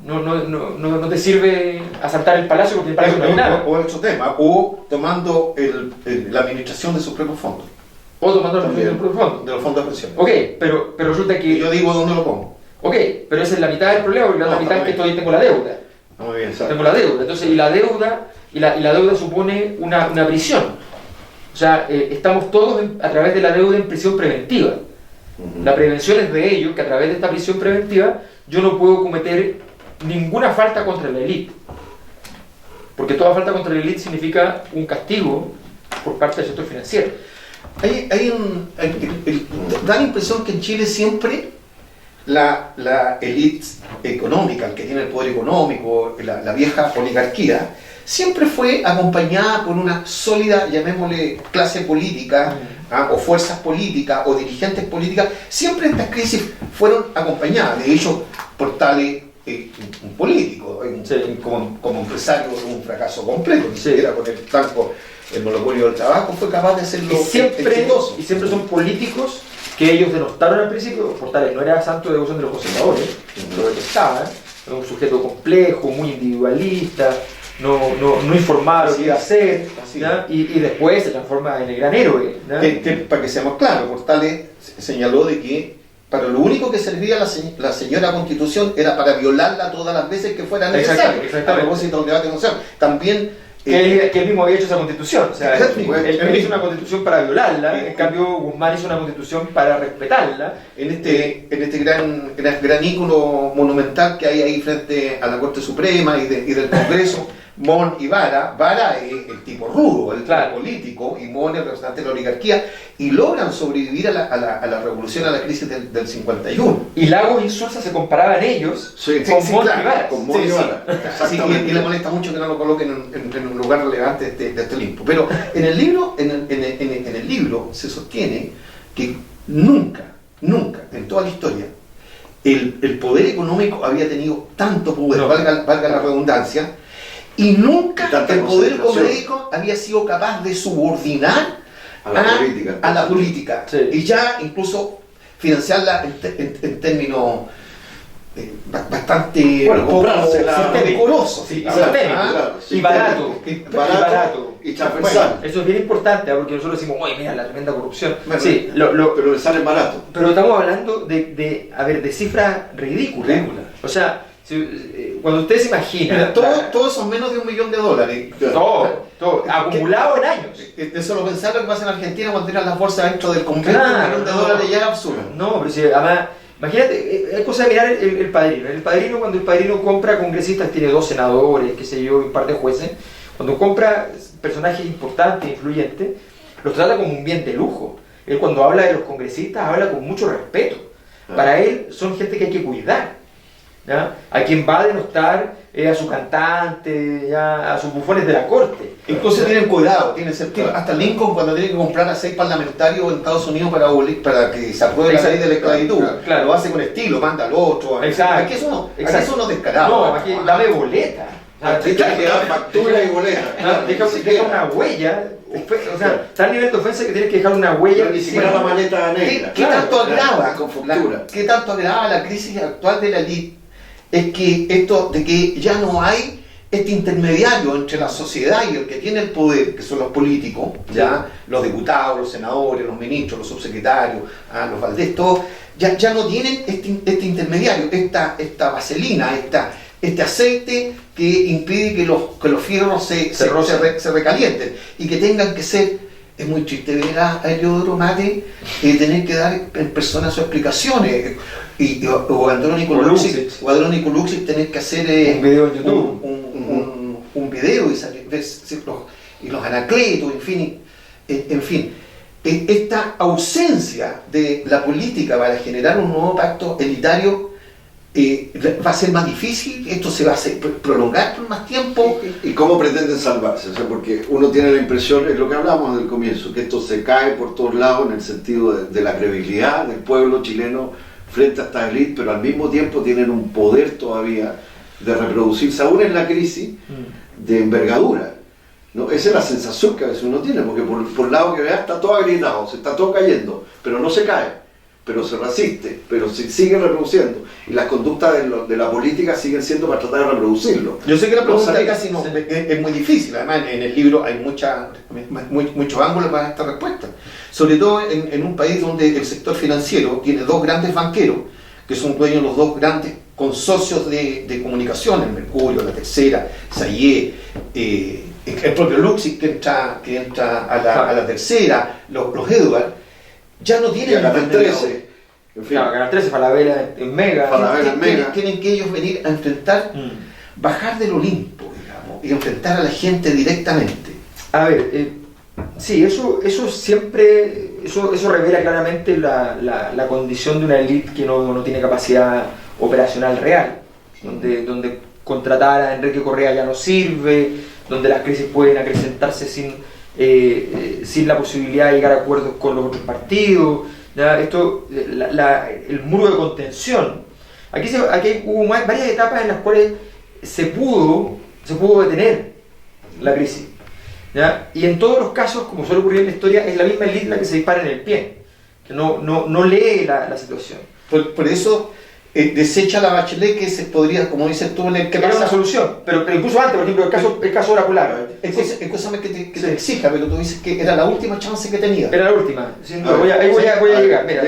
no te sirve asaltar el palacio porque el palacio no hay nada. O otro tema, o tomando la administración de sus propios fondos. O tomando la administración de los propios fondos. De los fondos de pensión. Ok, pero resulta que... Y yo digo dónde lo pongo. Ok, pero esa es la mitad del problema, porque la otra mitad es que todavía tengo la deuda. Muy bien, ¿sabes? Tengo la deuda. Entonces, y la deuda supone una prisión. O sea, estamos todos a través de la deuda en prisión preventiva. La prevención es de ello, que a través de esta prisión preventiva yo no puedo cometer ninguna falta contra la élite. Porque toda falta contra la élite significa un castigo por parte del sector financiero. Da la impresión que en Chile siempre la élite económica, el que tiene el poder económico, la vieja oligarquía, siempre fue acompañada por una sólida, llamémosle, clase política, o fuerzas políticas, o dirigentes políticas. Siempre estas crisis fueron acompañadas. De hecho, Portales, un político, como empresario, un fracaso completo, ni siquiera con el tanco, el monopolio del trabajo, fue capaz de hacerlo exitoso. Y siempre son políticos que ellos denostaron al principio. Portales no era santo de devoción de los conservadores, lo detestaban, era un sujeto complejo, muy individualista, no informaba lo que iba a hacer, y después se transforma en el gran héroe. Para que seamos claros, Portales señaló de que para lo único que servía la señora Constitución era para violarla todas las veces que fuera necesario. A propósito del debate constitucional. También que él mismo había hecho esa constitución. O sea, él hizo una constitución para violarla, en cambio Guzmán hizo una constitución para respetarla. En este gran ícono monumental que hay ahí frente a la Corte Suprema y del Congreso, Mon y Vara es el tipo rudo, el tipo político, y Mon es el representante de la oligarquía, y logran sobrevivir a la revolución, a la crisis del 51. Y Lagos y Insulza se comparaban ellos con Mon y Vara. Con Mon y Vara. Y le molesta mucho que no lo coloquen en un lugar relevante de este Olimpo. Pero en el libro se sostiene que nunca, en toda la historia, el poder económico había tenido tanto poder, valga la redundancia, y nunca el poder económico había sido capaz de subordinar a la política. Sí. Y ya incluso financiarla en términos bastante decorosos. Y barato. Y transversal. Eso es bien importante, porque nosotros decimos, oye, mira, la tremenda corrupción. Bueno, sí, pero le sale barato. Pero estamos hablando de cifras ridículas. O sea, cuando ustedes se imaginan... Todo eso menos de $1 millón. Todo, acumulado en años. Eso lo pensaba lo que pasa en Argentina cuando tiran las bolsas dentro del convento, $1 millón ya es absurdo. No, pero si además, imagínate, es cosa de mirar el Padrino. El Padrino, cuando el Padrino compra congresistas, tiene 2 senadores, qué sé yo, un par de jueces. Cuando compra personajes importantes, influyentes, los trata como un bien de lujo. Él cuando habla de los congresistas, habla con mucho respeto. Para él son gente que hay que cuidar, ¿ya? A quien va a denostar a su cantante, ¿ya? A sus bufones de la corte. Incluso tienen cuidado, tienen sentido. Hasta Lincoln, cuando tiene que comprar a 6 parlamentarios en Estados Unidos para que se apruebe la ley de la esclavitud, Claro. lo hace con estilo, manda al otro. Exacto. Aquí eso Exacto. no descarado. No, aquí dame boleta. Aquí te queda factura y boleta. Deja una huella. O sea, está al nivel de ofensa que tienes que dejar una huella. Ni siquiera la maleta negra. ¿Qué tanto agrava con factura? ¿Qué tanto agrava la crisis actual de la élite? Es que esto de que ya no hay este intermediario entre la sociedad y el que tiene el poder, que son los políticos, ya los diputados, los senadores, los ministros, los subsecretarios, los Valdés, todos, ya no tienen este intermediario, esta vaselina, este aceite que impide que los fierros se recalienten y que tengan que ser. Es muy triste ver a Eliodoro Mate tener que dar en persona sus explicaciones o a Andrónico Luxich tener que hacer un video en YouTube, un video y los anacletos, en fin, esta ausencia de la política para generar un nuevo pacto elitario va a ser más difícil, esto se va a prolongar por más tiempo. ¿Y cómo pretenden salvarse? O sea, porque uno tiene la impresión, es lo que hablamos del comienzo, que esto se cae por todos lados en el sentido de la credibilidad del pueblo chileno frente a esta élite, pero al mismo tiempo tienen un poder todavía de reproducirse, aún en la crisis, de envergadura, ¿no? Esa es la sensación que a veces uno tiene, porque por el lado que vea está todo agrietado, se está todo cayendo, pero no se cae, pero se resiste, pero se sigue reproduciendo, y las conductas de la política siguen siendo para tratar de reproducirlo. Yo sé que la pregunta No, casi no, es muy difícil, además en el libro hay muchos ángulos para esta respuesta, sobre todo en un país donde el sector financiero tiene 2 grandes banqueros, que son dueños de los 2 grandes consorcios de comunicación, el Mercurio, la Tercera, Sayé, el propio Luxich que entra a la Tercera, los Edward, ya no tienen Canal 13, en fin. Claro, Canal 13, Falabella en Mega. Falabella en Mega. Tienen que ellos venir a enfrentar, bajar del Olimpo, digamos, y enfrentar a la gente directamente. A ver, sí, eso siempre, eso revela claramente la condición de una élite que no tiene capacidad operacional real, donde contratar a Enrique Correa ya no sirve, donde las crisis pueden acrecentarse sin la posibilidad de llegar a acuerdos con los otros partidos, ¿ya? El muro de contención. Aquí hubo varias etapas en las cuales se pudo detener la crisis, ¿ya? Y en todos los casos, como suele ocurrir en la historia, es la misma élite la que se dispara en el pie, que no lee la situación. Por eso desecha la Bachelet, que se podría, como dices tú, en el que era una solución, pero incluso antes, por ejemplo, el caso oracular. Escúchame que te exija, pero tú dices que era la última chance que tenía. Era la última, voy a llegar. Mira,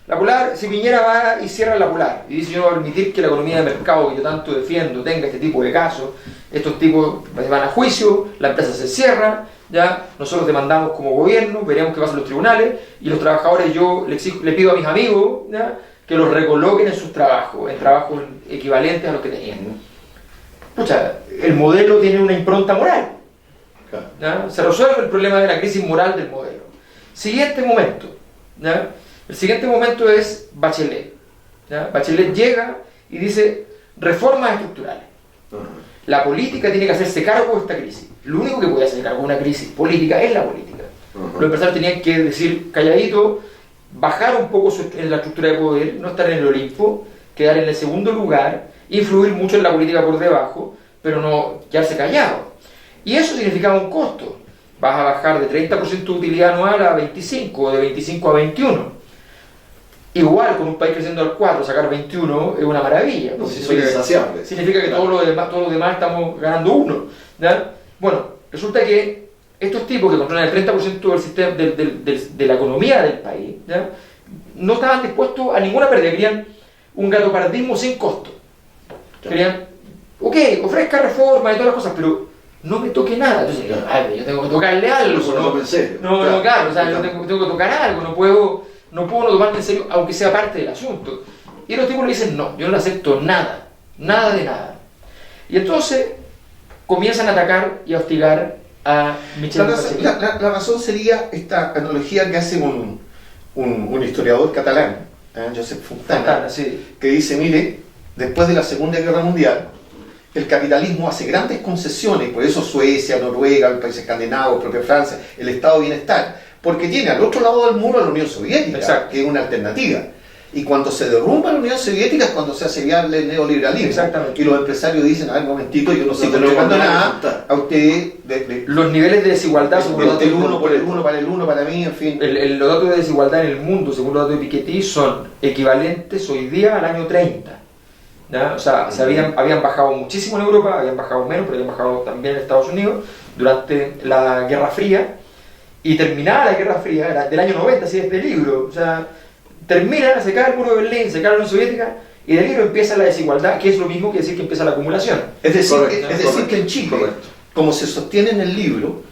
la Polar, si Piñera va y cierra la Polar y dice: yo no voy a permitir que la economía de mercado que yo tanto defiendo tenga este tipo de casos, estos tipos van a juicio, la empresa se cierra, ya nosotros demandamos como gobierno, veremos qué pasa en los tribunales, y los trabajadores yo le pido a mis amigos, ¿ya?, que los recoloquen en sus trabajos, en trabajos equivalentes a los que tenían. Pucha, el modelo tiene una impronta moral, ¿ya? Se resuelve el problema de la crisis moral del modelo. Siguiente momento, ¿ya? El siguiente momento es Bachelet, ¿ya? Bachelet llega y dice: reformas estructurales. La política tiene que hacerse cargo de esta crisis. Lo único que puede hacer cargo de una crisis política es la política. Los empresarios tenían que decir calladito, bajar un poco en la estructura de poder, no estar en el Olimpo, quedar en el segundo lugar, influir mucho en la política por debajo, pero no quedarse callado. Y eso significaba un costo. Vas a bajar de 30% de utilidad anual a 25, o de 25 a 21. Igual, con un país creciendo al 4, sacar 21 es una maravilla. No, si soy insaciable. Significa que todos los demás estamos ganando 1. ¿Ya? Bueno, resulta que estos tipos que controlan el 30% del sistema, de la economía del país, ¿ya?, no estaban dispuestos a ninguna pérdida, querían un gatopardismo sin costo. Querían, ok, ofrezca reforma y todas las cosas, pero no me toque nada. Entonces, yo tengo que tocarle algo. No, claro, o sea, yo tengo que tocar algo, no puedo no tomarme en serio, aunque sea parte del asunto. Y los tipos le dicen: no, yo no le acepto nada de nada. Y entonces comienzan a atacar y a hostigar a Michel Bachelet. La razón sería esta analogía que hace un historiador catalán, Josep Fontana, Sí. que dice: mire, después de la Segunda Guerra Mundial, el capitalismo hace grandes concesiones, por eso Suecia, Noruega, el país escandinavo, propia Francia, el estado de bienestar, porque tiene al otro lado del muro la Unión Soviética, Exacto. que es una alternativa. Y cuando se derrumba la Unión Soviética es cuando se hace viable el neoliberalismo. Exactamente. Y los empresarios dicen, a ver, un momentito, yo no sigo tenemos entregando nada que nada contar. a ustedes, Los niveles de desigualdad, según los el datos, uno por el uno, para el uno, para mí, en fin. los datos de desigualdad en el mundo, según los datos de Piketty, son equivalentes hoy día al año 30. ¿Ya? O sea, habían bajado muchísimo en Europa, habían bajado menos, pero habían bajado también en Estados Unidos durante la Guerra Fría. Y terminada la Guerra Fría, era del año 90, así es del libro. O sea, termina, se cae el muro de Berlín, se cae la Unión Soviética, y del libro empieza la desigualdad, que es lo mismo que decir que empieza la acumulación. Es decir, Correcto, que en Chile, correcto. como se sostiene en el libro,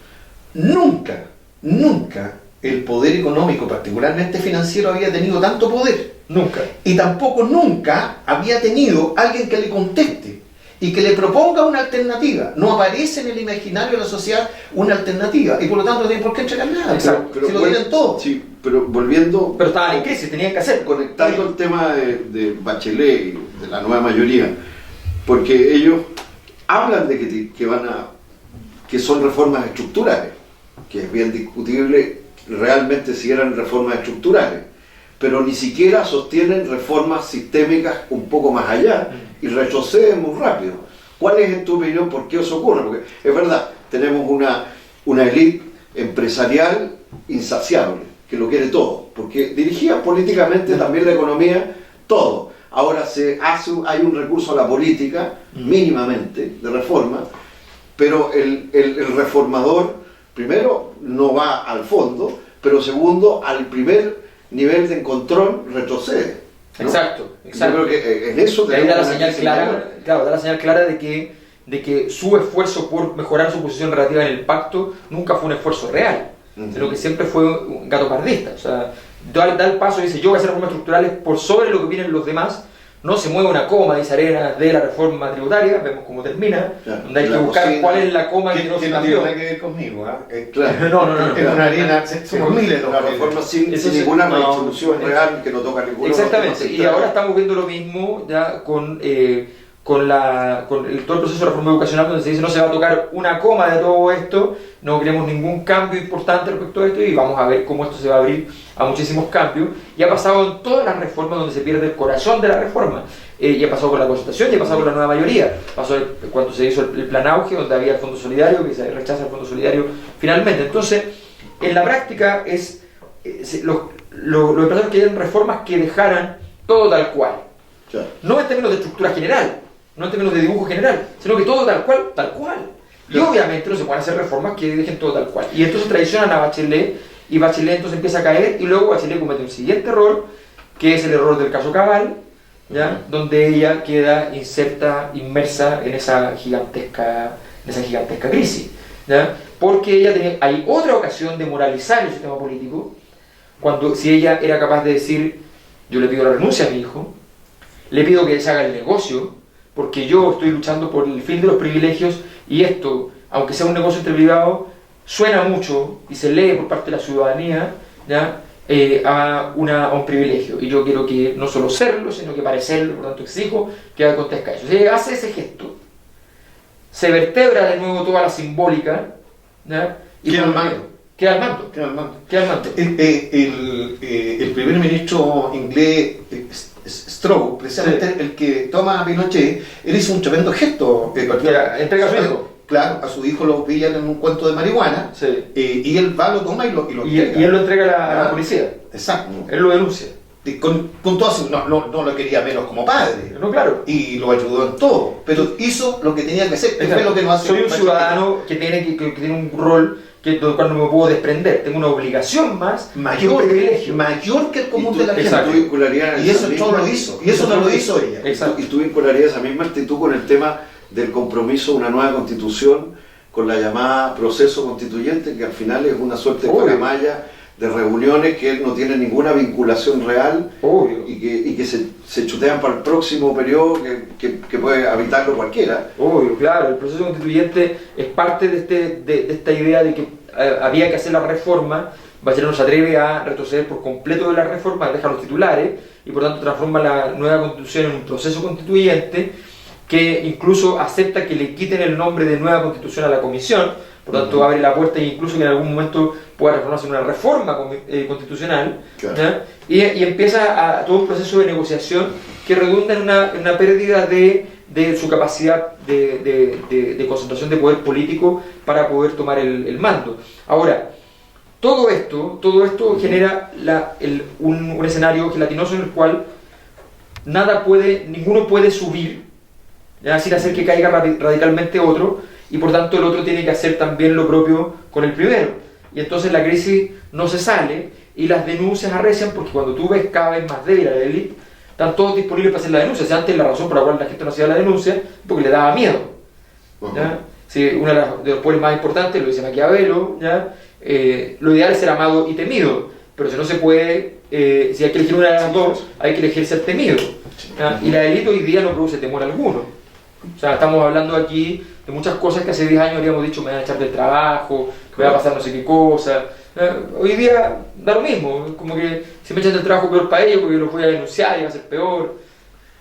nunca el poder económico, particularmente financiero, había tenido tanto poder. Nunca. Y tampoco nunca había tenido alguien que le conteste y que le proponga una alternativa. No aparece en el imaginario de la sociedad una alternativa, y por lo tanto no tienen por qué entregar nada. Exacto. Si lo tienen todo. Sí, pero volviendo, Pero estaban en crisis, tenían que hacer. conectando el tema de Bachelet y de la nueva mayoría, porque ellos hablan de que son reformas estructurales, que es bien discutible realmente si eran reformas estructurales, pero ni siquiera sostienen reformas sistémicas un poco más allá y retroceden muy rápido. ¿Cuál es, en tu opinión, por qué eso ocurre? Porque es verdad, tenemos una élite empresarial insaciable, que lo quiere todo, porque dirigía políticamente también la economía, todo. Ahora hay un recurso a la política, mínimamente, de reforma, pero el reformador, primero, no va al fondo, pero segundo, al primer nivel de control retrocede, ¿no? Exacto. Yo creo que en eso Y ahí da la tenemos señal una clara, claro, da la señal clara de que su esfuerzo por mejorar su posición relativa en el pacto nunca fue un esfuerzo real, sino que siempre fue un gato pardista. O sea, da el paso y dice, yo voy a hacer reformas estructurales por sobre lo que vienen los demás. No se mueve una coma, dice Arenas, de la reforma tributaria, vemos cómo termina, Claro, donde hay que la buscar cocina, cuál es la coma que no se tiene cambió. nada que ver conmigo, Claro. No. Es una arena, somos miles de Una reforma sin Eso sí, ninguna no, redistribución real, que no toca ninguno. Exactamente, y ahora estamos viendo lo mismo ya con todo el proceso de reforma educacional, donde se dice no se va a tocar una coma de todo esto, no queremos ningún cambio importante respecto a esto, y vamos a ver cómo esto se va a abrir a muchísimos cambios. Y ha pasado en todas las reformas donde se pierde el corazón de la reforma. Y ha pasado con la concertación, y ha pasado con la nueva mayoría. Pasó cuando se hizo el plan Auge, donde había el Fondo Solidario, que se rechaza el Fondo Solidario finalmente. Entonces, en la práctica los empresarios querían reformas que dejaran todo tal cual. Claro. No en términos de estructura general, no en términos de dibujo general, sino que todo tal cual, tal cual. Y obviamente no se pueden hacer reformas que dejen todo tal cual. Y entonces traicionan a Bachelet, y Bachelet entonces empieza a caer, y luego Bachelet comete un siguiente error, que es el error del caso Cabal, ¿ya? Donde ella queda inmersa en esa gigantesca crisis, ¿ya? Porque hay otra ocasión de moralizar el sistema político, si ella era capaz de decir, yo le pido la renuncia a mi hijo, le pido que se haga el negocio, porque yo estoy luchando por el fin de los privilegios, y esto, aunque sea un negocio entre privados, suena mucho y se lee por parte de la ciudadanía, ¿ya? A un privilegio, y yo quiero que no solo serlo, sino que parecerlo, por lo tanto exijo que acontezca eso. Si ella hace ese gesto, se vertebra de nuevo toda la simbólica, ¿ya? Y Queda al mando. Queda al mando. Queda al mando. El primer ministro inglés, Stroh, precisamente el que toma a Pinochet, él hizo un tremendo gesto. Entrega a su hijo. Claro, a su hijo lo pillan en un cuento de marihuana, Sí. y él va, lo toma y lo entrega. Y él lo entrega a la policía. Exacto. Él lo denuncia. Con todo así, no lo quería menos como padre. No, claro. Y lo ayudó en todo, pero hizo lo que tenía que hacer, que fue lo que no hace. Soy un ciudadano que tiene un rol del cual no me puedo desprender. Tengo una obligación más que un privilegio. mayor que el común de la gente. exacto. Tú vincularías Y eso esa no misma- lo hizo. Y eso no lo hizo ella. Exacto. Y tú vincularías esa misma actitud con el tema del compromiso de una nueva constitución, con la llamada proceso constituyente, que al final es una suerte de Obvio. pagamaya de reuniones que no tienen ninguna vinculación real Obvio. y que se chutean para el próximo periodo que puede habitarlo cualquiera. Obvio, claro, el proceso constituyente es parte de esta idea de que había que hacer la reforma. Bachelet no se atreve a retroceder por completo de la reforma, deja los titulares y por tanto transforma la nueva constitución en un proceso constituyente que incluso acepta que le quiten el nombre de nueva constitución a la comisión, por tanto abre la puerta e incluso que en algún momento pueda reformarse una reforma constitucional, Claro. y empieza todo un proceso de negociación que redunda en una pérdida de su capacidad de concentración de poder político para poder tomar el mando. Ahora, todo esto genera un escenario gelatinoso en el cual ninguno puede subir, ¿ya? Sin hacer que caiga radicalmente otro, y por tanto el otro tiene que hacer también lo propio con el primero. Y entonces la crisis no se sale y las denuncias arrecian, porque cuando tú ves cada vez más débil a la élite, están todos disponibles para hacer la denuncia. O sea, antes la razón por la cual la gente no hacía la denuncia porque le daba miedo. ¿Ya? Sí, uno de los pueblos más importantes, lo dice Maquiavelo, ¿ya? Lo ideal es ser amado y temido, pero si no se puede, si hay que elegir una de las dos, hay que elegir ser temido, ¿ya? Y la élite hoy día no produce temor alguno. O sea, estamos hablando aquí de muchas cosas que hace 10 años habríamos dicho: me van a echar del trabajo, me va a pasar no sé qué cosa. Hoy día da lo mismo, es como que si me echan del trabajo, peor para ellos, porque los voy a denunciar y va a ser peor.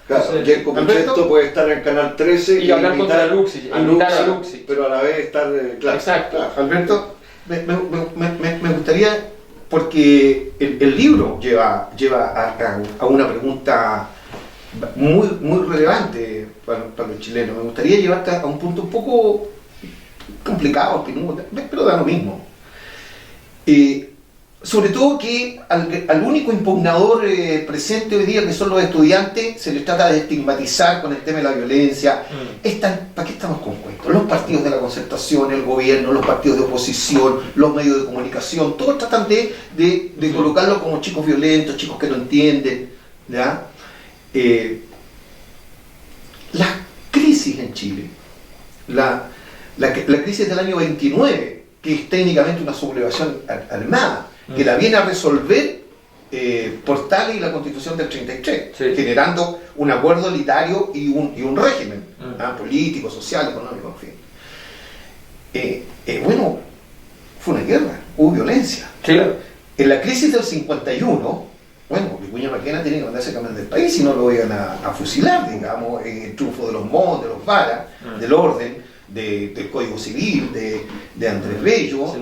Claro, Entonces, Jenko Pichetto puede estar en Canal 13 y hablar contra Luxi, invitar a Luxi, pero a la vez estar... claro, exacto. claro. Alberto, me gustaría, porque el libro lleva a una pregunta muy relevante para los chilenos. Me gustaría llevarte a un punto un poco complicado, pero da lo mismo. Sobre todo que al único impugnador presente hoy día, que son los estudiantes, se les trata de estigmatizar con el tema de la violencia. ¿Para qué estamos con cuentos? Los partidos de la concertación, el gobierno, los partidos de oposición, los medios de comunicación, todos tratan de colocarlos como chicos violentos, chicos que no entienden, ¿ya? Las crisis en Chile, la crisis del año 29, que es técnicamente una sublevación armada, que la viene a resolver Portales y la Constitución del 33, sí, generando un acuerdo elitario y un régimen político, social, económico, en fin. Bueno, fue una guerra, hubo violencia. Sí, claro. En la crisis del 51, bueno, Vicuña Maquena tiene que mandarse a cambiar del país, si no lo iban a fusilar, digamos, en el triunfo de los Montt, de los Varas, del orden, del Código Civil, de Andrés Bello.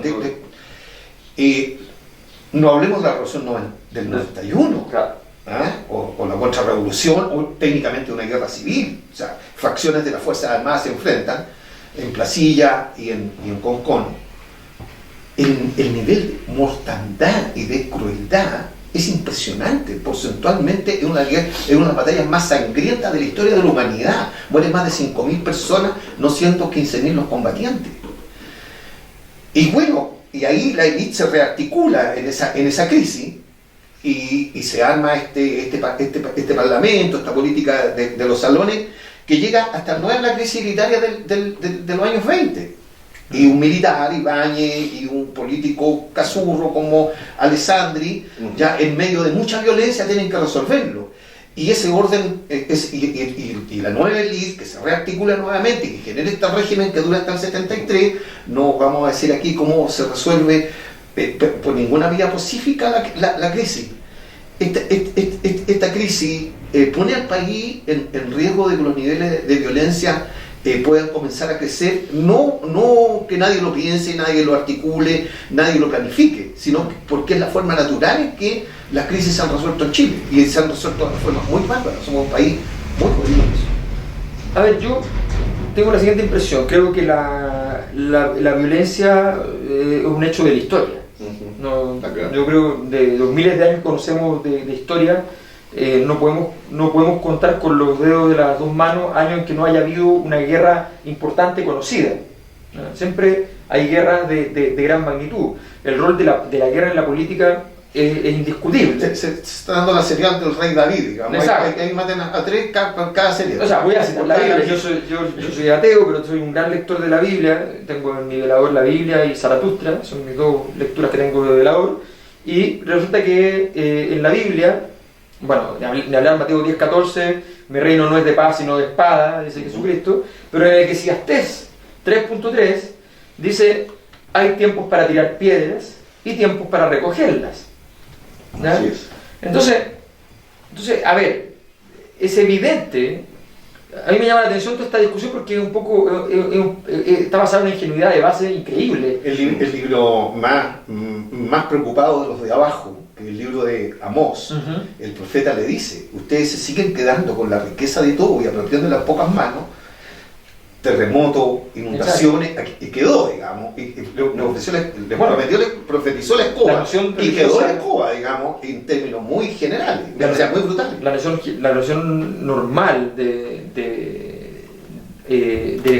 No hablemos de la revolución del 91, Claro. o la contrarrevolución, o técnicamente una guerra civil. O sea, facciones de las Fuerzas Armadas se enfrentan en Placilla y en Concón. El nivel de mortandad y de crueldad es impresionante. Porcentualmente es una de las batallas más sangrientas de la historia de la humanidad. Mueren más de 5.000 personas, no 115.000 los combatientes. Y bueno, y ahí la élite se rearticula en esa crisis y se arma este parlamento, esta política de los salones, que llega hasta no es la crisis elitaria de los años 20. Y un militar, Ibáñez, y un político casurro como Alessandri, ya en medio de mucha violencia tienen que resolverlo. Y ese orden, y la nueva élite que se rearticula nuevamente y que genera este régimen que dura hasta el 73, no vamos a decir aquí cómo se resuelve por ninguna vía pacífica la crisis. Esta crisis pone al país en riesgo de que los niveles de violencia puedan comenzar a crecer, no que nadie lo piense, nadie lo articule, nadie lo planifique, sino porque es la forma natural en que las crisis se han resuelto en Chile, y se han resuelto de forma muy bárbaras. Somos un país muy jodido. A ver, yo tengo la siguiente impresión. Creo que la violencia es un hecho de la historia. No, yo creo que de los miles de años que conocemos de historia, no podemos contar con los dedos de las dos manos años en que no haya habido una guerra importante conocida. Siempre hay guerras de gran magnitud. El rol de la guerra en la política es indiscutible. Se está dando la serial del rey David, digamos. Ahí maten a 3 cada serial. O sea, voy a citar la Biblia. Yo soy ateo, pero soy un gran lector de la Biblia. Tengo en mi velador la Biblia y Zaratustra, son mis dos lecturas que tengo de velador. Y resulta que en la Biblia, bueno, de hablar Mateo 10:14, mi reino no es de paz sino de espada, dice Jesucristo, pero en el Eclesiastés 3.3 dice: hay tiempos para tirar piedras y tiempos para recogerlas. ¿Ya? Así es. Entonces, a ver, es evidente, a mí me llama la atención toda esta discusión porque es un poco, está basada en una ingenuidad de base increíble. El libro más preocupado de los de abajo, que es el libro de Amós, el profeta le dice, ustedes se siguen quedando con la riqueza de todo y apropiando las pocas manos, terremotos, inundaciones, y quedó, digamos, y profetizó la escoba, y quedó la escoba, digamos, en términos muy generales, muy brutales. La versión normal de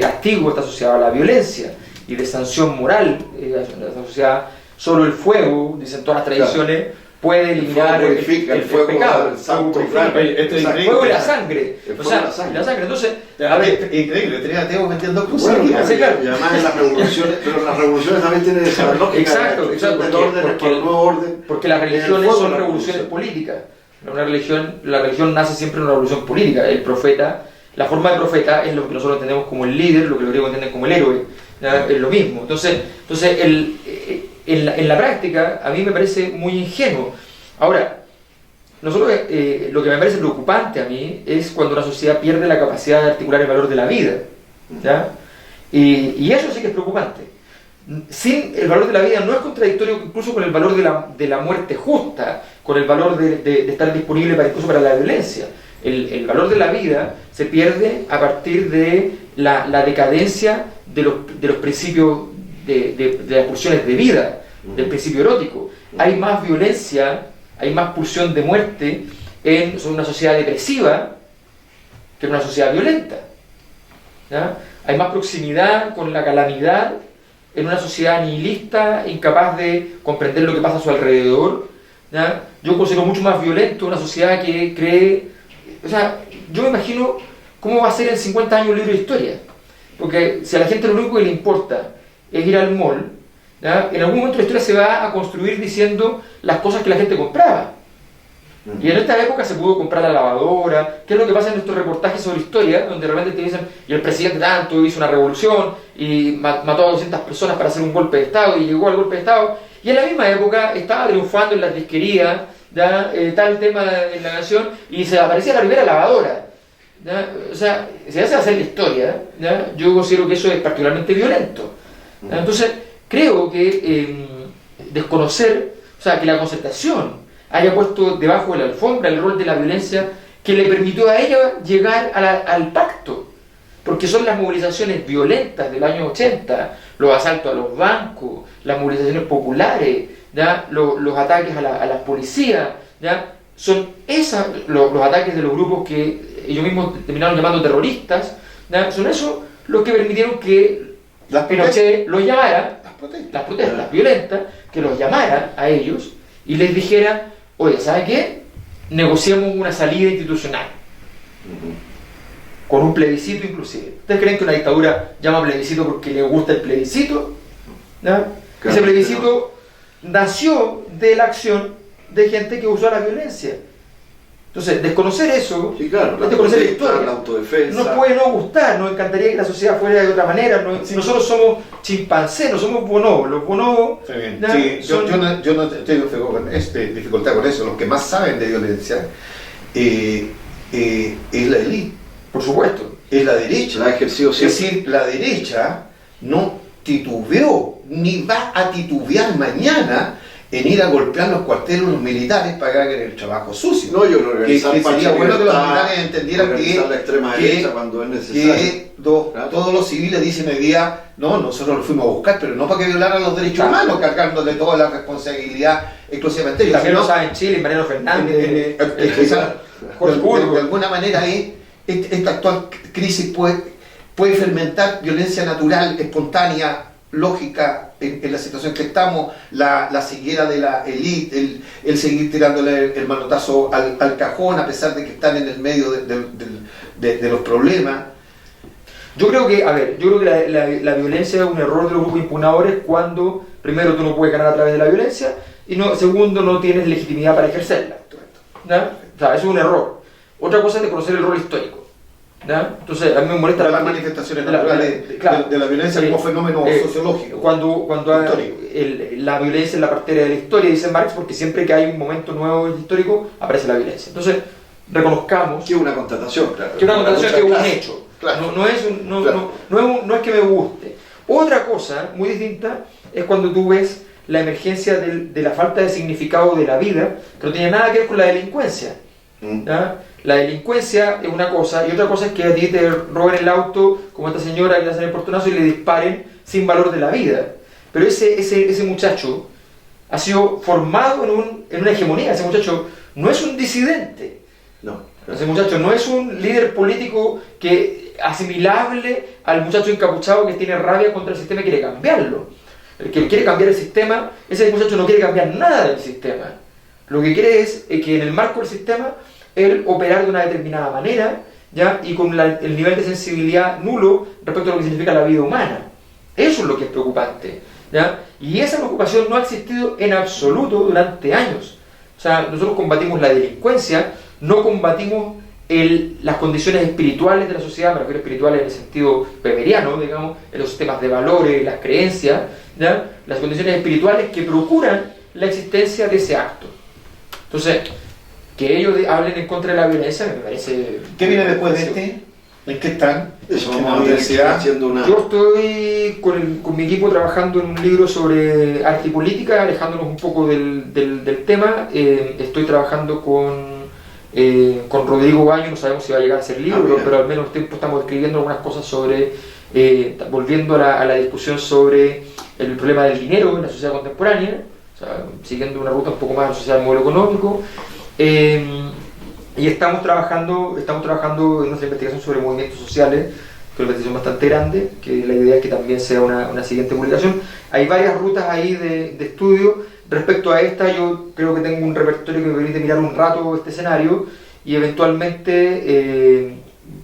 castigo está asociada a la violencia y de sanción moral, está asociada solo el fuego, dicen todas las tradiciones, puede eliminar el pecado. El santo, el fuego y la sangre. La sangre. Entonces, a ver, increíble, tenía a Teo metiendo cruces. Y además en las revoluciones, pero las revoluciones también tienen esa lógica. Exacto, porque las religiones son revoluciones políticas. La religión nace siempre en una revolución política. El profeta, la forma de profeta es lo que nosotros entendemos como el líder, lo que los griegos entienden como el héroe. Es lo mismo. Entonces en la práctica a mí me parece muy ingenuo. Ahora, nosotros lo que me parece preocupante a mí es cuando una sociedad pierde la capacidad de articular el valor de la vida, ¿ya? Y eso sí que es preocupante. Sin el valor de la vida no es contradictorio incluso con el valor de la muerte justa, con el valor de estar disponible incluso para la violencia. El valor de la vida se pierde a partir de la decadencia de los principios de las pulsiones de vida, del principio erótico. Hay más violencia, hay más pulsión de muerte en una sociedad depresiva que en una sociedad violenta, ¿ya? Hay más proximidad con la calamidad en una sociedad nihilista, incapaz de comprender lo que pasa a su alrededor, ¿ya? Yo considero mucho más violento una sociedad que cree... O sea, yo me imagino cómo va a ser en 50 años un libro de historia. Porque si a la gente lo único que le importa es ir al mall, ¿ya? En algún momento la historia se va a construir diciendo las cosas que la gente compraba. Y en esta época se pudo comprar la lavadora. ¿Qué es lo que pasa en estos reportajes sobre historia? Donde realmente te dicen, y el presidente tanto hizo una revolución y mató a 200 personas para hacer un golpe de Estado y llegó al golpe de Estado. Y en la misma época estaba triunfando en las disquerías, ¿ya? Tal tema en la nación, y se aparecía la primera lavadora, ¿ya? O sea, si hace hacer la historia, ¿ya? Yo considero que eso es particularmente violento, ¿ya? Entonces creo que desconocer, o sea, que la Concertación haya puesto debajo de la alfombra el rol de la violencia que le permitió a ella llegar al pacto, porque son las movilizaciones violentas del año 80, los asaltos a los bancos, las movilizaciones populares, ¿ya? Los ataques a las policías, ¿ya? Son los ataques de los grupos que ellos mismos terminaron llamando terroristas, ¿ya? Son esos los que permitieron que Pinochet los llamara, las protestas violentas, que los llamara a ellos y les dijera, oye, ¿sabe qué? Negociemos una salida institucional. Con un plebiscito inclusive. ¿Ustedes creen que una dictadura llama plebiscito porque le gusta el plebiscito? ¿No? Ese plebiscito nació de la acción de gente que usó la violencia. Entonces, desconocer eso, sí, claro, desconocer la historia, la autodefensa, nos puede no gustar, nos encantaría que la sociedad fuera de otra manera. Nosotros somos chimpancés, no somos bonobos. Los bonobos... Sí, yo no tengo dificultad con eso. Los que más saben de violencia es la élite. Por supuesto. Es la derecha. La ha ejercido siempre. Es decir, la derecha no titubeó, ni va a titubear mañana en ir a golpear los cuarteles los militares para que hagan el trabajo sucio. No, yo creo que sería bueno que los militares entendieran la extrema derecha cuando es necesario. Que todos los civiles dicen hoy día, no, nosotros los fuimos a buscar, pero no para que violaran los derechos humanos, cargándole toda la responsabilidad exclusivamente. Y también lo saben en Chile, Mariano Fernández, de alguna manera esta actual crisis puede fermentar violencia natural, espontánea, lógica en la situación que estamos, la ceguera de la élite, el seguir tirándole el manotazo al cajón a pesar de que están en el medio de los problemas. Yo creo que la violencia es un error de los grupos impugnadores cuando, primero, tú no puedes ganar a través de la violencia y segundo, no tienes legitimidad para ejercerla, ¿no? O sea, eso es un error. Otra cosa es desconocer el rol histórico, ¿no? Entonces, a mí me molesta las manifestaciones naturales de la violencia como fenómeno sociológico. Cuando la violencia es la partera de la historia, dice Marx, porque siempre que hay un momento nuevo histórico aparece la violencia. Entonces, reconozcamos Que es una constatación, claro. que una constatación que es un clase. hecho. Claro. No es un, no, Claro. no es que me guste. Otra cosa muy distinta es cuando tú ves la emergencia de la falta de significado de la vida, que no tiene nada que ver con la delincuencia. ¿Ya? La delincuencia es una cosa, y otra cosa es que a ti te roben el auto, como a esta señora que le hacen el portonazo y le disparen sin valor de la vida. Pero ese muchacho ha sido formado en una hegemonía. Ese muchacho no es un disidente. No. Ese muchacho no es un líder político que asimilable al muchacho encapuchado que tiene rabia contra el sistema y quiere cambiarlo. El que quiere cambiar el sistema, ese muchacho no quiere cambiar nada del sistema. Lo que quiere es que en el marco del sistema él operar de una determinada manera, ¿ya? Y con el nivel de sensibilidad nulo respecto a lo que significa la vida humana. Eso es lo que es preocupante, ¿ya? Y esa preocupación no ha existido en absoluto durante años. O sea, nosotros combatimos la delincuencia, no combatimos las condiciones espirituales de la sociedad, me refiero a espirituales en el sentido weberiano, digamos, en los sistemas de valores, las creencias, ¿ya? Las condiciones espirituales que procuran la existencia de ese acto. Entonces, que ellos hablen en contra de la violencia me parece... ¿Qué viene después de este? ¿En qué están? Eso ¿En vamos la a ver universidad? haciendo una... Yo estoy con mi equipo trabajando en un libro sobre arte y política, alejándonos un poco del tema. Estoy trabajando con Rodrigo Baño, no sabemos si va a llegar a ser libro, pero al menos tiempo estamos escribiendo algunas cosas sobre, volviendo a la discusión sobre el problema del dinero en la sociedad contemporánea, o sea, siguiendo una ruta un poco más asociada al modelo económico. Y estamos trabajando en nuestra investigación sobre movimientos sociales, que es una investigación bastante grande, que la idea es que también sea una siguiente publicación. Hay varias rutas ahí de estudio. Respecto a esta, yo creo que tengo un repertorio que me permite mirar un rato este escenario y eventualmente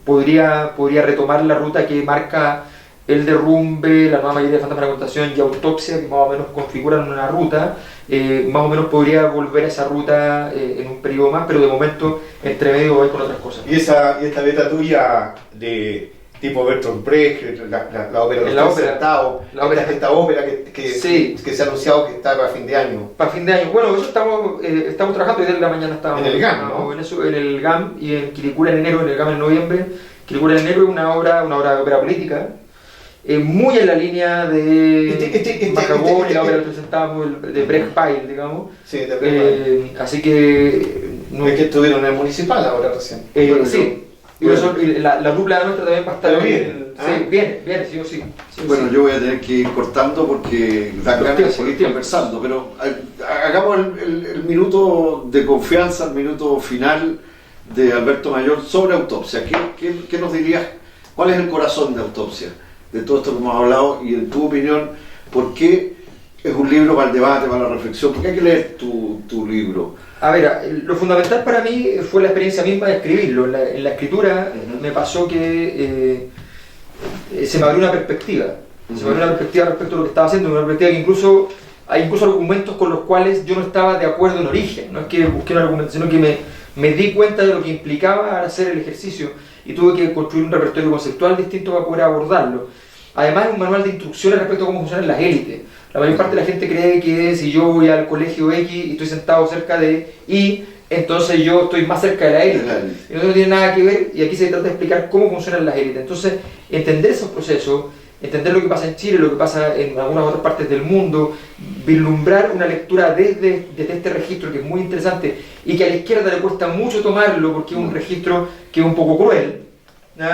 podría retomar la ruta que marca El derrumbe, La nueva mayoría de fantasmas de la contación y Autopsia, que más o menos configuran una ruta. Más o menos podría volver a esa ruta en un periodo más, pero de momento entre medio voy con otras cosas. ¿Y esta beta tuya de tipo Bertolt Brecht, la ópera de los tres centavos, esta ópera que se ha anunciado que está para fin de año? Para fin de año. Bueno, eso estamos trabajando. Hoy de la mañana estábamos en el GAM, ¿no? en el GAM y en Quilicura en enero, en el GAM en noviembre. Quilicura en enero es una obra de ópera política. Muy en la línea de Macabón y la ópera que presentamos de Brecht Pyle, digamos. Sí, de Brecht Pyle. Así que... Es que estuvieron en el municipal ahora recién. Sí. Y la dupla nuestra también va a estar bien. Sí, viene, sí o sí. Bueno, yo voy a tener que ir cortando porque dan ganas de seguir conversando, pero hagamos el minuto de confianza, el minuto final de Alberto Mayor sobre Autopsia. ¿Qué nos dirías? ¿Cuál es el corazón de Autopsia? De todo esto que hemos hablado y en tu opinión, ¿por qué es un libro para el debate, para la reflexión? ¿Por qué hay que leer tu libro? A ver, lo fundamental para mí fue la experiencia misma de escribirlo. En la escritura me pasó que se me abrió una perspectiva. Se me abrió una perspectiva respecto a lo que estaba haciendo, una perspectiva que incluso hay argumentos con los cuales yo no estaba de acuerdo en origen. No es que busqué un argumento, sino que me di cuenta de lo que implicaba hacer el ejercicio y tuve que construir un repertorio conceptual distinto para poder abordarlo. Además, es un manual de instrucciones respecto a cómo funcionan las élites. La mayor parte de la gente cree que si yo voy al colegio X y estoy sentado cerca de Y, entonces yo estoy más cerca de la élite. Y no tiene nada que ver, y aquí se trata de explicar cómo funcionan las élites. Entonces, entender esos procesos, entender lo que pasa en Chile, lo que pasa en algunas otras partes del mundo, vislumbrar una lectura desde este registro que es muy interesante y que a la izquierda le cuesta mucho tomarlo porque es un registro que es un poco cruel, ¿no?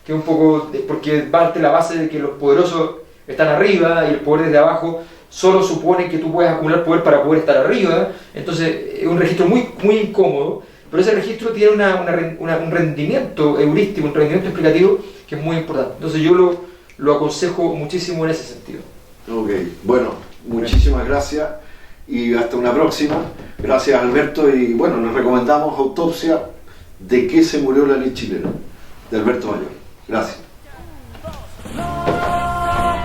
Que es un poco, porque parte la base de que los poderosos están arriba y el poder desde abajo solo supone que tú puedes acumular poder para poder estar arriba. Entonces es un registro muy, muy incómodo, pero ese registro tiene un rendimiento heurístico, un rendimiento explicativo que es muy importante. Entonces yo lo aconsejo muchísimo en ese sentido. Ok, bueno, muchísimas gracias y hasta una próxima. Gracias, Alberto, y bueno, nos recomendamos Autopsia, ¿de qué se murió la ley chilena? De Alberto Mayor. Gracias. No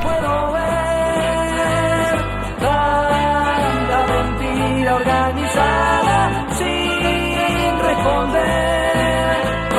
puedo ver tanta mentira organizada sin responder.